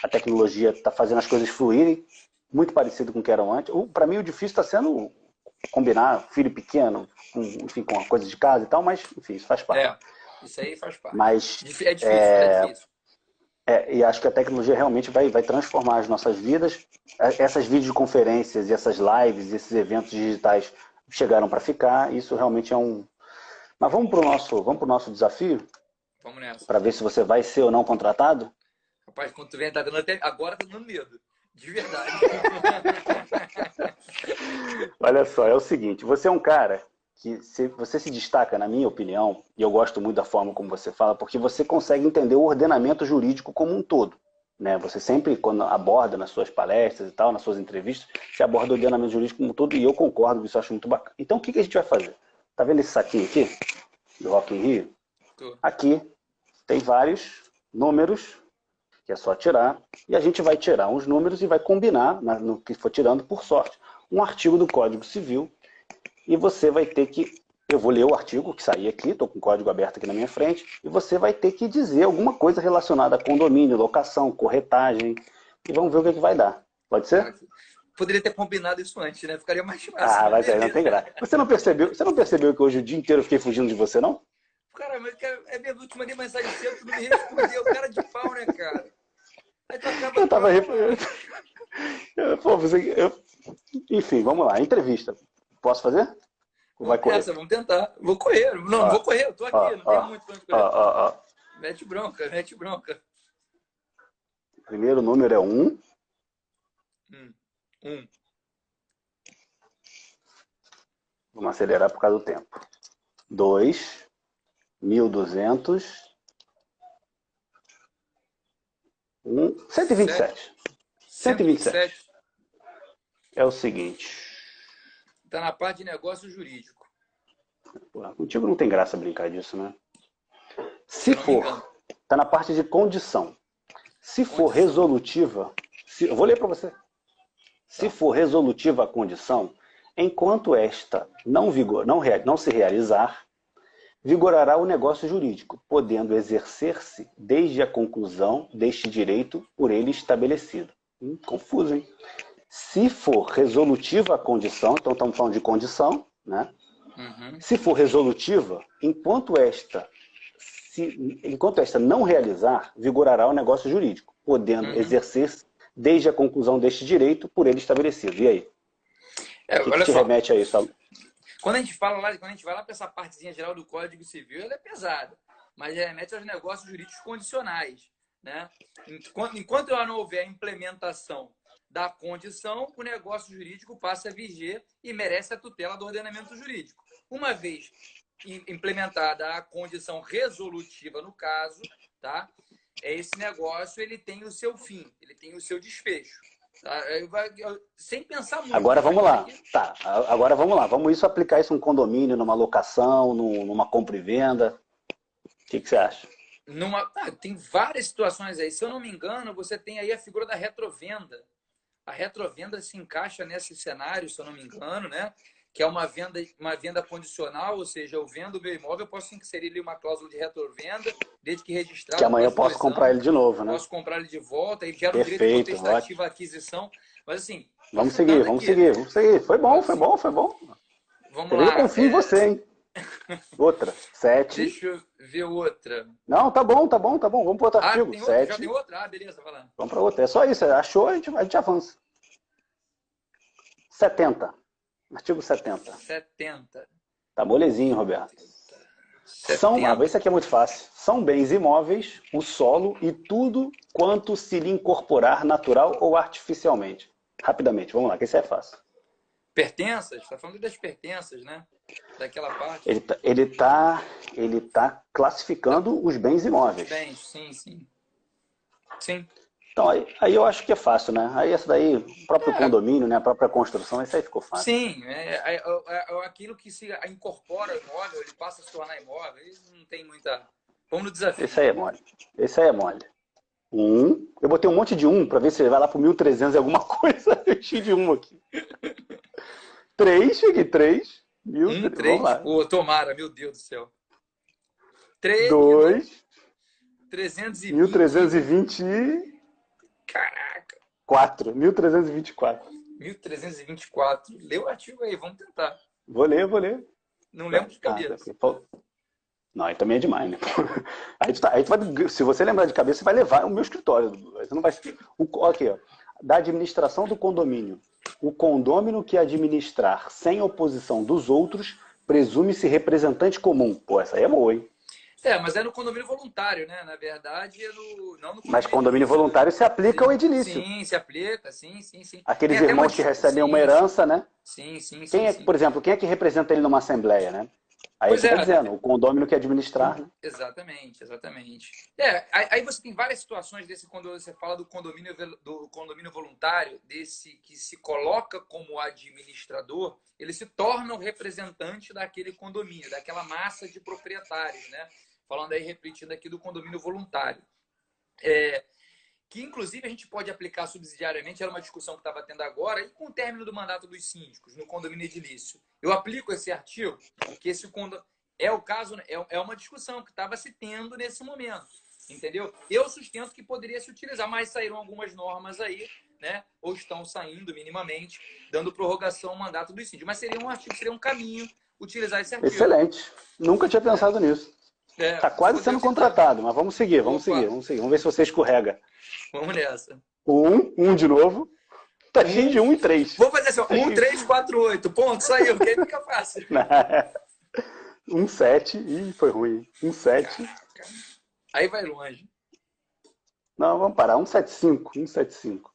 a tecnologia está fazendo as coisas fluírem, muito parecido com o que eram antes. Para mim, o difícil está sendo combinar filho pequeno, enfim, com a coisa de casa e tal, mas, enfim, isso faz parte. Isso aí faz parte. Mas, é difícil. E acho que a tecnologia realmente vai transformar as nossas vidas. Essas videoconferências, essas lives, esses eventos digitais chegaram para ficar. Isso realmente é um... Mas vamos para o nosso desafio? Vamos nessa. Para ver se você vai ser ou não contratado? Rapaz, quando tu vem, agora tá dando medo. De verdade. Olha só, é o seguinte. Você é um cara que você se destaca, na minha opinião, e eu gosto muito da forma como você fala, porque você consegue entender o ordenamento jurídico como um todo. Né? Você sempre, quando aborda nas suas palestras e tal, nas suas entrevistas, você aborda o ordenamento jurídico como um todo, e eu concordo com isso, eu acho muito bacana. Então, o que a gente vai fazer? Tá vendo esse saquinho aqui, do Rock in Rio? Aqui tem vários números, que é só tirar, e a gente vai tirar uns números e vai combinar, no que for tirando, por sorte, um artigo do Código Civil, e você vai ter que... Eu vou ler o artigo que sair aqui, estou com o código aberto aqui na minha frente, e você vai ter que dizer alguma coisa relacionada a condomínio, locação, corretagem, e vamos ver o que vai dar. Pode ser? Poderia ter combinado isso antes, né? Ficaria mais fácil. Mas aí não tem graça. Você não percebeu que hoje o dia inteiro eu fiquei fugindo de você, não? Cara, mas é mesmo, eu te mandei mensagem cedo, tu não me respondeu, cara de pau, né, cara? Aí tu acaba... Eu tava... Enfim, vamos lá. Entrevista. Posso fazer? Ou vai correr? Vamos tentar. Vou correr. Não vou correr, eu tô aqui, não tem muito pra onde correr. Mete bronca. Primeiro número é 1. Um. Vamos acelerar por causa do tempo. 2, 1.200, 127. 127. É o seguinte. Está na parte de negócio jurídico. Porra, contigo não tem graça brincar disso, né? Se for, está na parte de condição. Se for resolutiva, eu vou ler para você. Se for resolutiva a condição, enquanto esta não se realizar, vigorará o negócio jurídico, podendo exercer-se desde a conclusão deste direito por ele estabelecido. Confuso, hein? Se for resolutiva a condição, então estamos falando de condição, né? Uhum. Se for resolutiva, enquanto esta não realizar, vigorará o negócio jurídico, podendo exercer-se desde a conclusão deste direito por ele estabelecido. E aí? O que te remete a isso? Quando a gente vai lá para essa partezinha geral do Código Civil, ela é pesada, mas remete aos negócios jurídicos condicionais, né? Enquanto não houver a implementação da condição, o negócio jurídico passa a viger e merece a tutela do ordenamento jurídico. Uma vez implementada a condição resolutiva no caso, tá? Esse negócio ele tem o seu fim, ele tem o seu desfecho. Tá? Sem pensar muito. Agora vamos lá. Tá, agora vamos lá. Vamos aplicar isso num condomínio, numa locação, numa compra e venda. O que você acha? Tem várias situações aí. Se eu não me engano, você tem aí a figura da retrovenda. A retrovenda se encaixa nesse cenário, se eu não me engano, né? Que é uma venda condicional, ou seja, eu vendo o meu imóvel, eu posso inserir ali uma cláusula de retrovenda, desde que registrado. Que amanhã eu posso comprar ele de novo, né? Posso comprar ele de volta, aí gera um direito de potestativa à aquisição. Mas assim... Vamos seguir. Foi bom. Vamos lá. Eu confio em você, hein? Outra, 7. Deixa eu ver outra. Não, tá bom. Vamos para outro artigo. 7. Já tem outra? Beleza, vai lá. Vamos para outra. É só isso. Achou, a gente avança. 70. Artigo 70. Tá molezinho, Roberto. 70. Esse aqui é muito fácil. São bens imóveis, o solo e tudo quanto se lhe incorporar natural ou artificialmente. Rapidamente, vamos lá, que esse é fácil. Pertenças? Está falando das pertenças, né? Daquela parte. Ele tá classificando os bens imóveis. Bens, sim. Então, aí eu acho que é fácil, né? Aí essa daí, o próprio condomínio, né? A própria construção, isso aí ficou fácil. Sim, aquilo que se incorpora ao imóvel, ele passa a se tornar imóvel, isso não tem muita... Vamos no desafio. Esse aí é mole. Eu botei um monte de para ver se ele vai lá pro 1300 e alguma coisa. Eu enchi de aqui. 3, cheguei 3. 3. Pô, tomara, meu Deus do céu. 3. 2. 320. 1320. Caraca. 4. 1324. 1324. Lê o artigo aí, vamos tentar. Vou ler. Não lembro de cabeça. Não, aí também é demais, né? Aí tu vai, se você lembrar de cabeça, você vai levar o meu escritório. Você não vai... Aqui, ó. Da administração do condomínio. O condômino que administrar sem oposição dos outros presume-se representante comum. Pô, essa aí é boa, hein? Mas é no condomínio voluntário, né? Na verdade, não no condomínio. Mas condomínio voluntário se aplica ao edilício. Sim, se aplica, sim. Aqueles irmãos que recebem uma herança, né? Sim. Por exemplo, quem é que representa ele numa assembleia, né? Aí você está dizendo, o condômino que administrar. Né? Exatamente. Aí você tem várias situações desse, quando você fala do condomínio voluntário, desse que se coloca como administrador, ele se torna o representante daquele condomínio, daquela massa de proprietários, né? Falando aí, repetindo aqui, do condomínio voluntário. Que, inclusive, a gente pode aplicar subsidiariamente, era uma discussão que estava tendo agora, e com o término do mandato dos síndicos, no condomínio edilício. Eu aplico esse artigo, que esse é o caso, é uma discussão que estava se tendo nesse momento, entendeu? Eu sustento que poderia se utilizar, mas saíram algumas normas aí, né? Ou estão saindo minimamente, dando prorrogação ao mandato dos síndicos. Mas seria um artigo, seria um caminho utilizar esse artigo. Excelente. Nunca tinha pensado nisso. Está quase sendo contratado, mas vamos seguir. Vamos ver se você escorrega. Vamos nessa. 1 de novo. Tá cheio de 1 e 3. Vou fazer assim, 1, 3, 4, 8. Ponto, saiu, que aí fica fácil. 1, 7. Ih, foi ruim. 1, 7. Aí vai longe. Não, vamos parar. 175.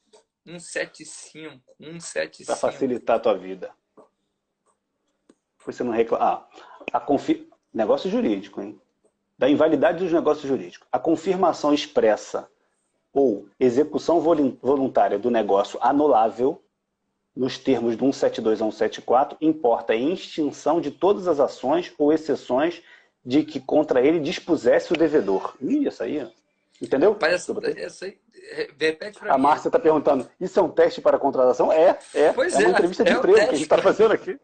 175, Para 175. facilitar a tua vida. Você não reclama. Negócio jurídico, hein? Da invalidade dos negócios jurídicos. A confirmação expressa ou execução voluntária do negócio anulável, nos termos do 172 a 174, importa a extinção de todas as ações ou exceções de que contra ele dispusesse o devedor. Isso aí, entendeu? Parece, essa aí, repete para A mim. Márcia está perguntando, isso é um teste para contratação? É uma entrevista de emprego que a gente está fazendo aqui.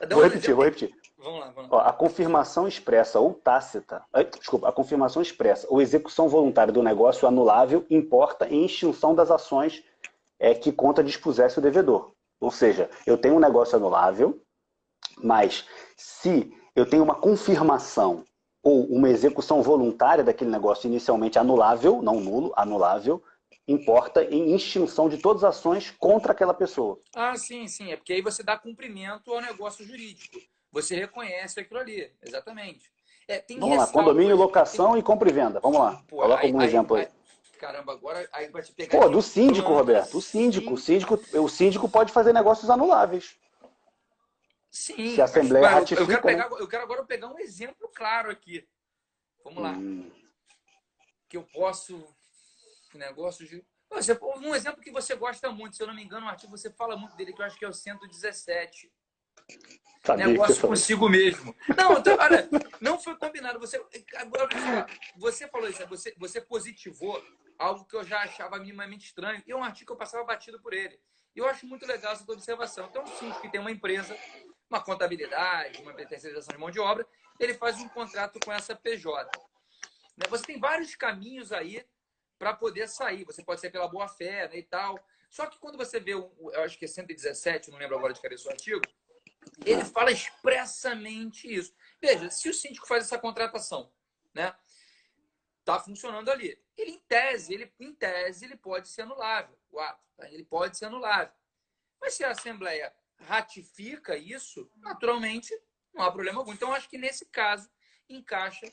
Vou repetir. Vamos lá. Ó, a confirmação expressa ou tácita, a confirmação expressa ou execução voluntária do negócio anulável importa em extinção das ações que contra dispusesse o devedor. Ou seja, eu tenho um negócio anulável, mas se eu tenho uma confirmação ou uma execução voluntária daquele negócio inicialmente anulável, não nulo, anulável, importa em extinção de todas as ações contra aquela pessoa. Ah, sim. É porque aí você dá cumprimento ao negócio jurídico. Você reconhece aquilo ali. Exatamente. Vamos lá, condomínio, locação e compra e venda. Vamos lá, coloca algum exemplo aí. Caramba, agora aí vai te pegar. Pô, do síndico, Roberto. O síndico pode fazer negócios anuláveis. Sim. Se a Assembleia ratifica. Eu quero agora pegar um exemplo claro aqui. Vamos lá. Que eu posso. Negócio de. Um exemplo que você gosta muito, se eu não me engano, um artigo você fala muito dele, que eu acho que é o 117. Negócio consigo mesmo. Não, então, olha, não foi combinado. Você falou isso, você positivou algo que eu já achava minimamente estranho. E é um artigo que eu passava batido por ele. E eu acho muito legal essa tua observação. Então, um síndico que tem uma empresa, uma contabilidade, uma terceirização de mão de obra, ele faz um contrato com essa PJ. Você tem vários caminhos aí para poder sair. Você pode sair pela boa-fé, né, e tal. Só que quando você vê, eu acho que é 117, não lembro agora de cabeça o artigo, ele fala expressamente isso. Veja, se o síndico faz essa contratação, né, tá funcionando ali. Ele, em tese, ele pode ser anulável. O ato, tá? Ele pode ser anulável. Mas se a Assembleia ratifica isso, naturalmente, não há problema algum. Então, acho que nesse caso, encaixa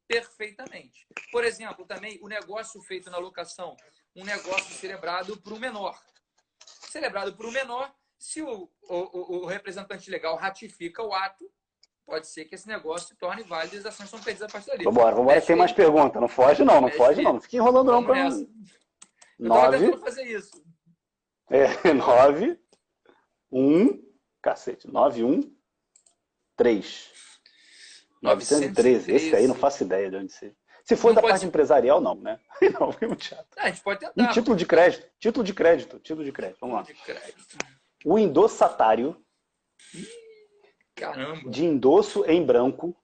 perfeitamente. Por exemplo, também o negócio feito na locação, um negócio celebrado por um menor. Celebrado por um menor, se o representante legal ratifica o ato, pode ser que esse negócio se torne válido e as ações são perdidas a partir dali. Vambora, tem mais pergunta. Não foge não. Não fica enrolando não. Eu tava tentando fazer isso. 9, 1, cacete, 9, 1, 3. 913. Esse aí não faço ideia de onde ser. Se for da parte empresarial, não, né? Não, foi muito chato. A gente pode tentar. E título de crédito. Vamos lá. O endossatário de endosso em branco.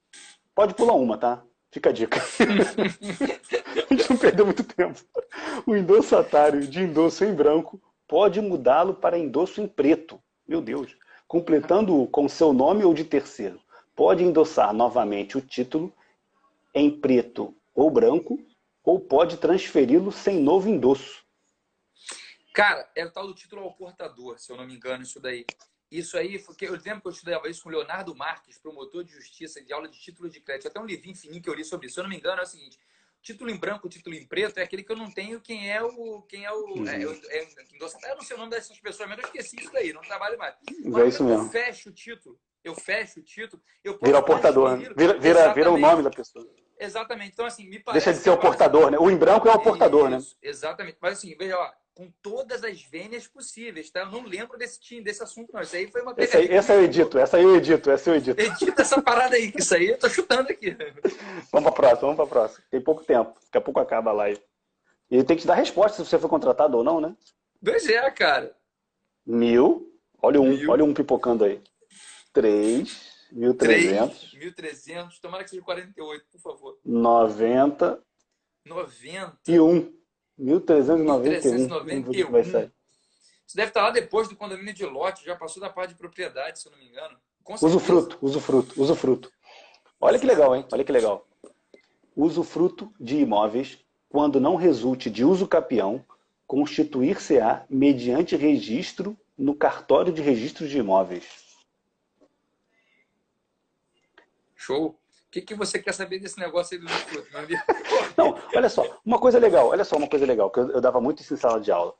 Pode pular uma, tá? Fica a dica. A gente não perdeu muito tempo. O endossatário de endosso em branco pode mudá-lo para endosso em preto. Meu Deus. Completando-o com seu nome ou de terceiro. Pode endossar novamente o título em preto ou branco, ou pode transferi-lo sem novo endosso. Cara, é o tal do título ao portador, se eu não me engano, isso daí. Isso aí, porque eu lembro que eu estudava isso com o Leonardo Marques, promotor de justiça de aula de título de crédito. Até um livrinho fininho que eu li sobre isso. Se eu não me engano, é o seguinte: título em branco, título em preto é aquele que eu não tenho eu não sei o nome dessas pessoas, mas eu esqueci isso daí, não trabalho mais. Mas é isso mesmo. Eu fecho o título, eu vira o portador, né? Vira o nome da pessoa. Exatamente. Então, assim, me parece... Deixa de ser o portador, né? O em branco é o portador, né? Exatamente. Mas, assim, veja, ó, com todas as vênias possíveis, tá? Eu não lembro desse assunto, não. Isso aí foi uma pegadinha. Essa eu edito. Edita essa parada aí, que isso aí eu tô chutando aqui. Vamos pra próxima. Tem pouco tempo. Daqui a pouco acaba a live. E tem que te dar resposta se você foi contratado ou não, né? Pois é, cara. 1.000. Olha um pipocando aí. 3... 1.300. 1.300. Tomara que seja 48, por favor. 90. E 1. 1.391. Vai sair. Isso deve estar lá depois do condomínio de lote. Já passou da parte de propriedade, se eu não me engano. Usufruto. Olha que legal, hein? Olha que legal. Usufruto de imóveis, quando não resulte de uso capião, constituir-se-á mediante registro no cartório de registro de imóveis. Show. O que você quer saber desse negócio aí do usufruto, meu amigo? Não, olha só, uma coisa legal, olha só uma coisa legal, que eu dava muito isso em sala de aula.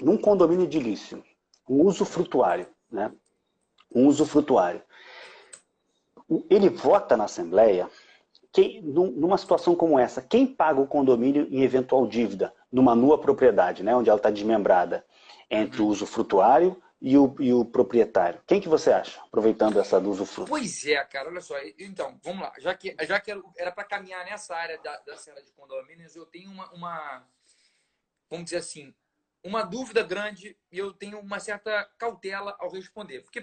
Num condomínio edilício, um usufrutuário, né? Um usufrutuário. Ele vota na Assembleia, numa situação como essa, quem paga o condomínio em eventual dívida, numa nua propriedade, né, onde ela está desmembrada, entre o usufrutuário e o proprietário? Quem que você acha, aproveitando essa do usufruto? Pois é, cara, olha só. Então, vamos lá. Já que era para caminhar nessa área da cena de condomínios, eu tenho vamos dizer assim, uma dúvida grande e eu tenho uma certa cautela ao responder. Porque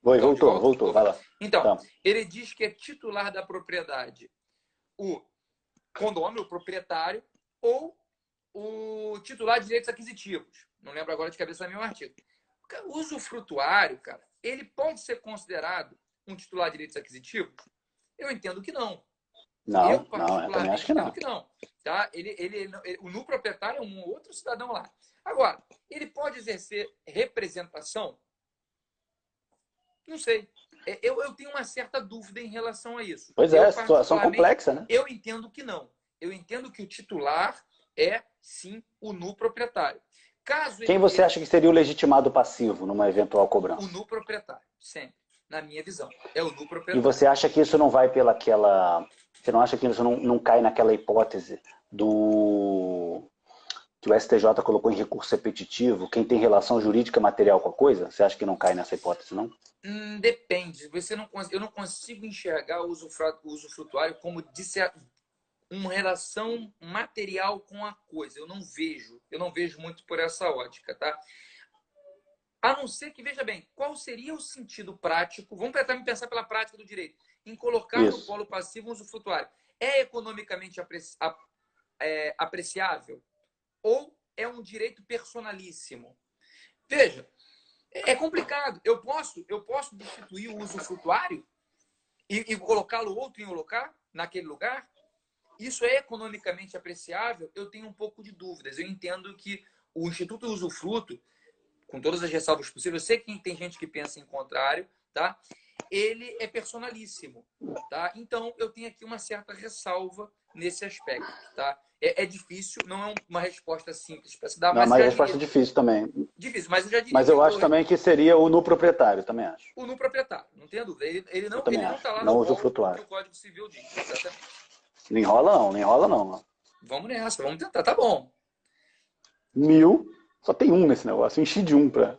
Oi, então, de volta? voltou, vai lá. Então, Tá. ele diz que é titular da propriedade o condômino, o proprietário, ou o titular de direitos aquisitivos. Não lembro agora de cabeça do meu artigo. O usufrutuário, cara, ele pode ser considerado um titular de direitos aquisitivos? Eu entendo que não. Eu, Eu também acho particularmente, que entendo não. que não. Tá? O no proprietário é um outro cidadão lá. Agora, ele pode exercer representação? Não sei. Eu tenho uma certa dúvida em relação a isso. Pois é, situação complexa, né? Eu entendo que não. Eu entendo que o titular é, sim, o nu proprietário. Quem você acha que seria o legitimado passivo numa eventual cobrança? O nu proprietário, sempre. Na minha visão. É o nu proprietário. E você acha que isso não vai Você não acha que isso não cai naquela hipótese que o STJ colocou em recurso repetitivo, quem tem relação jurídica material com a coisa? Você acha que não cai nessa hipótese, não? Depende. Eu não consigo enxergar o usufrutuário como uma relação material com a coisa. Eu não vejo muito por essa ótica, tá? A não ser que, veja bem, qual seria o sentido prático? Vamos tentar pensar pela prática do direito. Em colocar no polo passivo um usufrutuário. É economicamente apreciável? Ou é um direito personalíssimo? Veja, é complicado. Eu posso substituir o usufrutuário e colocá-lo outro em um lugar, naquele lugar? Isso é economicamente apreciável? Eu tenho um pouco de dúvidas. Eu entendo que o Instituto Usufruto, com todas as ressalvas possíveis, eu sei que tem gente que pensa em contrário, tá? Ele é personalíssimo, tá? Então, eu tenho aqui uma certa ressalva nesse aspecto, tá? É difícil, não é uma resposta simples para se dar, não, mas a resposta é difícil também. Difícil, mas eu já diria. Mas eu acho também que seria o no proprietário, também acho. O no proprietário, não tenha dúvida. Ele não está lá não no usufrutuário. que o Código Civil diz, exatamente. Não enrola não. Vamos nessa, vamos tentar, tá bom. 1000, só tem um nesse negócio, enchi de um para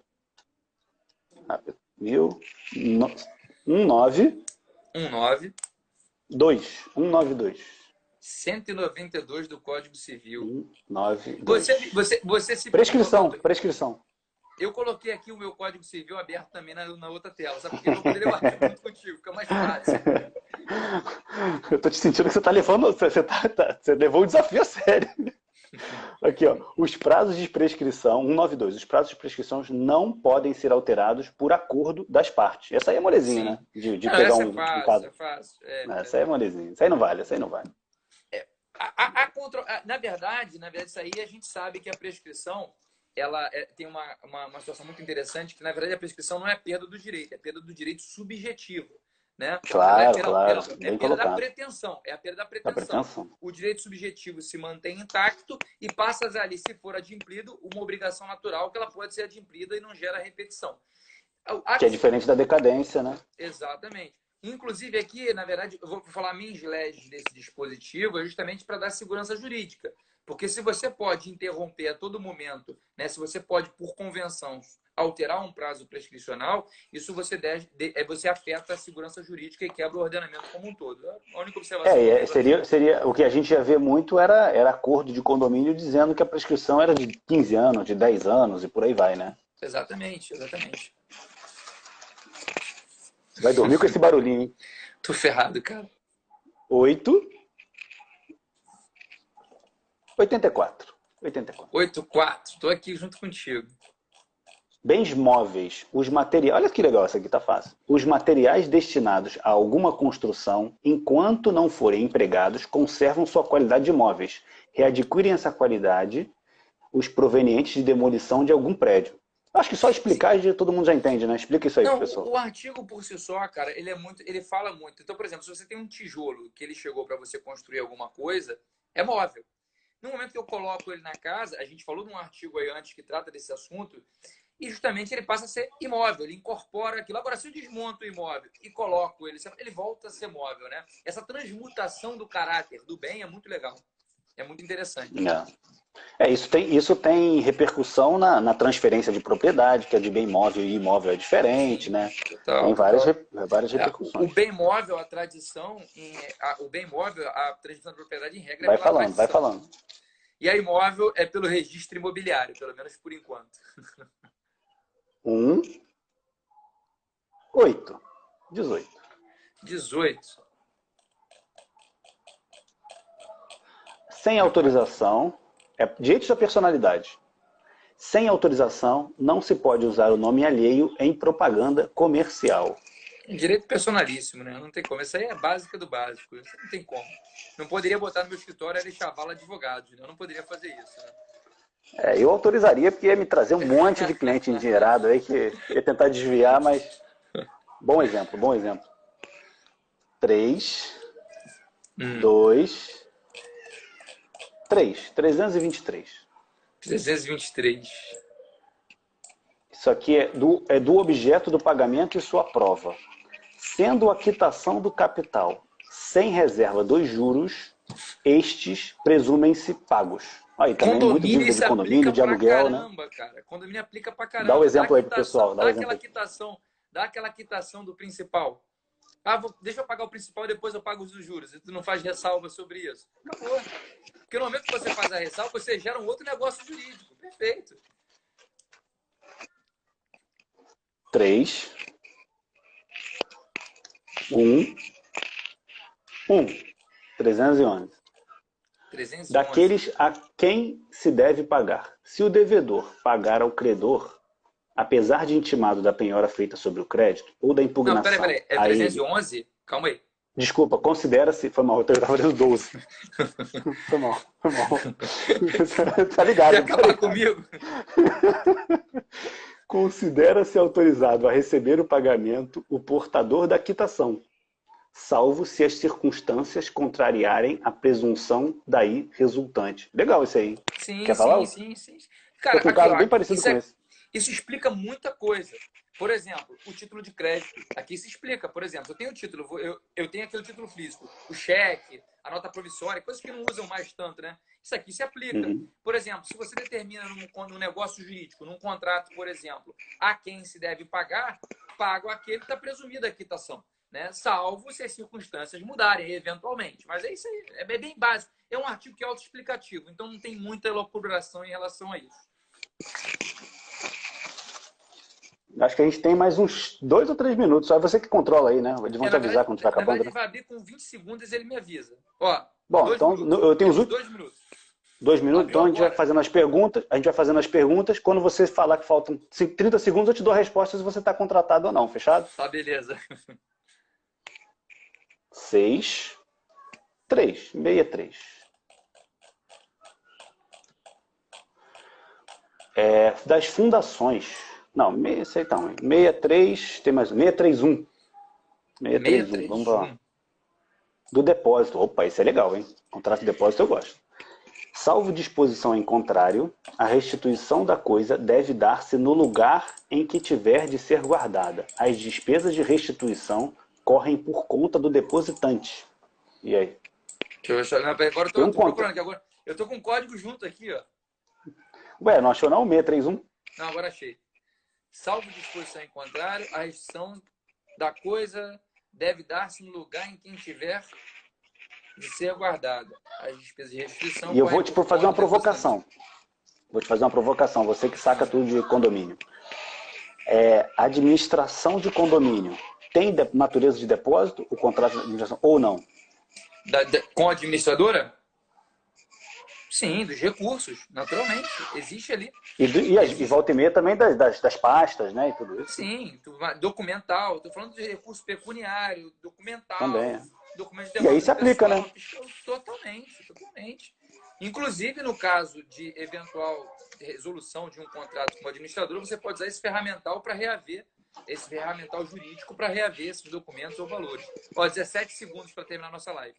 192. 192 do Código Civil. 192. Você se prescrição. Eu coloquei aqui o meu Código Civil aberto também na outra tela, sabe? Porque eu vou poder debater junto contigo, fica mais fácil. Eu tô te sentindo que você tá levando. Você levou o desafio a sério. Aqui, ó. Os prazos de prescrição, 192. Os prazos de prescrição não podem ser alterados por acordo das partes. Essa aí é molezinha, né? De pegar um caso. É fácil. Essa aí é molezinha. Essa aí não vale. Na verdade, isso aí a gente sabe que a prescrição ela tem uma situação muito interessante, que na verdade a prescrição não é perda do direito, é perda do direito subjetivo. Né? Claro. É perda da pretensão. É a perda da pretensão. O direito subjetivo se mantém intacto e passa ali, se for adimplido, uma obrigação natural que ela pode ser adimplida e não gera repetição. Que é diferente da decadência, né? Exatamente. Inclusive aqui, na verdade, eu vou falar minhas leis desse dispositivo justamente para dar segurança jurídica. Porque se você pode interromper a todo momento, né, se você pode, por convenção, alterar um prazo prescricional, isso você afeta a segurança jurídica e quebra o ordenamento como um todo. A única observação seria o que a gente ia ver muito era acordo de condomínio dizendo que a prescrição era de 15 anos, de 10 anos e por aí vai, né? Exatamente. Vai dormir com esse barulhinho, hein? Tô ferrado, cara. 84. 84. Tô aqui junto contigo. Bens móveis, os materiais... Olha que legal, essa aqui tá fácil. Os materiais destinados a alguma construção, enquanto não forem empregados, conservam sua qualidade de móveis. Readquirem essa qualidade os provenientes de demolição de algum prédio. Acho que só explicar todo mundo já entende, né? Explica isso aí, Não, professor. o artigo por si só, cara, ele fala muito. Então, por exemplo, se você tem um tijolo que ele chegou para você construir alguma coisa, é móvel. No momento que eu coloco ele na casa, a gente falou de um artigo aí antes que trata desse assunto, e justamente ele passa a ser imóvel, ele incorpora aquilo. Agora, se eu desmonto o imóvel e coloco ele, ele volta a ser móvel, né? Essa transmutação do caráter do bem é muito legal. É muito interessante. Isso tem repercussão na transferência de propriedade, que é de bem móvel e imóvel é diferente, Sim, né? total, Tem várias repercussões. O bem móvel, a tradição, o bem móvel, a transmissão de propriedade em regra vai é pela falando, tradição. vai falando. E a imóvel é pelo registro imobiliário, pelo menos por enquanto. 8. 18. 18. Sem autorização, direitos da personalidade. Sem autorização, não se pode usar o nome alheio em propaganda comercial. Direito personalíssimo, né? Não tem como. Isso aí é a básica do básico. Isso não tem como. Não poderia botar no meu escritório e chavala advogados, né? Eu não poderia fazer isso, né? Eu autorizaria porque ia me trazer um monte de cliente endinheirado aí que ia tentar desviar, mas... Bom exemplo, bom exemplo. 3, 2, 3. 323. 323. Isso aqui é do objeto do pagamento e sua prova. Sendo a quitação do capital sem reserva dos juros, estes presumem-se pagos. Aí também muito dívida de condomínio, de aluguel, caramba, né? Cara. Condomínio aplica pra caramba. Dá o exemplo aí pro pessoal. Dá aquela quitação do principal. Deixa eu pagar o principal e depois eu pago os juros. E tu não faz ressalva sobre isso. Acabou. Porque no momento que você faz a ressalva, você gera um outro negócio jurídico. Perfeito. 3, 1, 311. 311. Daqueles a quem se deve pagar. Se o devedor pagar ao credor, apesar de intimado da penhora feita sobre o crédito ou da impugnação... Não, peraí. É 311? Calma aí. Desculpa, considera-se... Foi mal, eu estava fazendo 12. Foi mal. Tá ligado? Quer acabar comigo? Considera-se autorizado a receber o pagamento o portador da quitação, salvo se as circunstâncias contrariarem a presunção daí resultante. Legal isso aí. Sim, Quer falar? sim. Cara, um caso bem parecido com esse. Isso explica muita coisa. Por exemplo, o título de crédito. Aqui se explica. Por exemplo, eu tenho o título, eu tenho aqui o título físico, o cheque, a nota promissória, coisas que não usam mais tanto, né? Isso aqui se aplica. Por exemplo, se você determina num negócio jurídico, num contrato, por exemplo, a quem se deve pagar, paga aquele que está presumido a quitação, né? Salvo se as circunstâncias mudarem, eventualmente. Mas é isso aí, é bem básico. É um artigo que é autoexplicativo, então não tem muita elucubração em relação a isso. Acho que a gente tem mais uns 2 ou 3 minutos. Só é você que controla aí, né? Eles vão te avisar quando estiver acabando. Na verdade, ele vai abrir com 20 segundos e ele me avisa. Ó, bom, então minutos. Eu tenho os últimos 2 minutos. 2 minutos, então a gente vai fazendo as perguntas. Quando você falar que faltam 30 segundos, eu te dou a resposta se você está contratado ou não. Fechado? Tá, beleza. 6, 3, 63. Das fundações. Não, 63, tem mais 631. 631, vamos lá. Do depósito. Opa, isso é legal, hein? Contrato de depósito eu gosto. Salvo disposição em contrário, a restituição da coisa deve dar-se no lugar em que tiver de ser guardada. As despesas de restituição correm por conta do depositante. E aí? Deixa eu achar. Agora eu tô procurando aqui. Agora, eu tô com um código junto aqui, ó. Ué, não achou não? 631? Não, agora achei. Salvo disposição em contrário, a restituição da coisa deve dar-se no lugar em quem tiver de ser guardada. As despesas de restituição... E eu vou te fazer uma provocação. Vou te fazer uma provocação, você que saca tudo de condomínio. Administração de condomínio tem natureza de depósito, o contrato de administração, ou não? Com a administradora? Sim, dos recursos, naturalmente. Existe ali. E volta e meia também das pastas, né? E tudo isso. Sim, documental. Estou falando de recurso pecuniário, documental, Também. documento de E aí demanda se aplica, pessoal, né? fiscal, totalmente, totalmente. Inclusive, no caso de eventual resolução de um contrato com o administrador, você pode usar esse ferramental para reaver, esse ferramental jurídico para reaver esses documentos ou valores. Ó, 17 segundos para terminar a nossa live.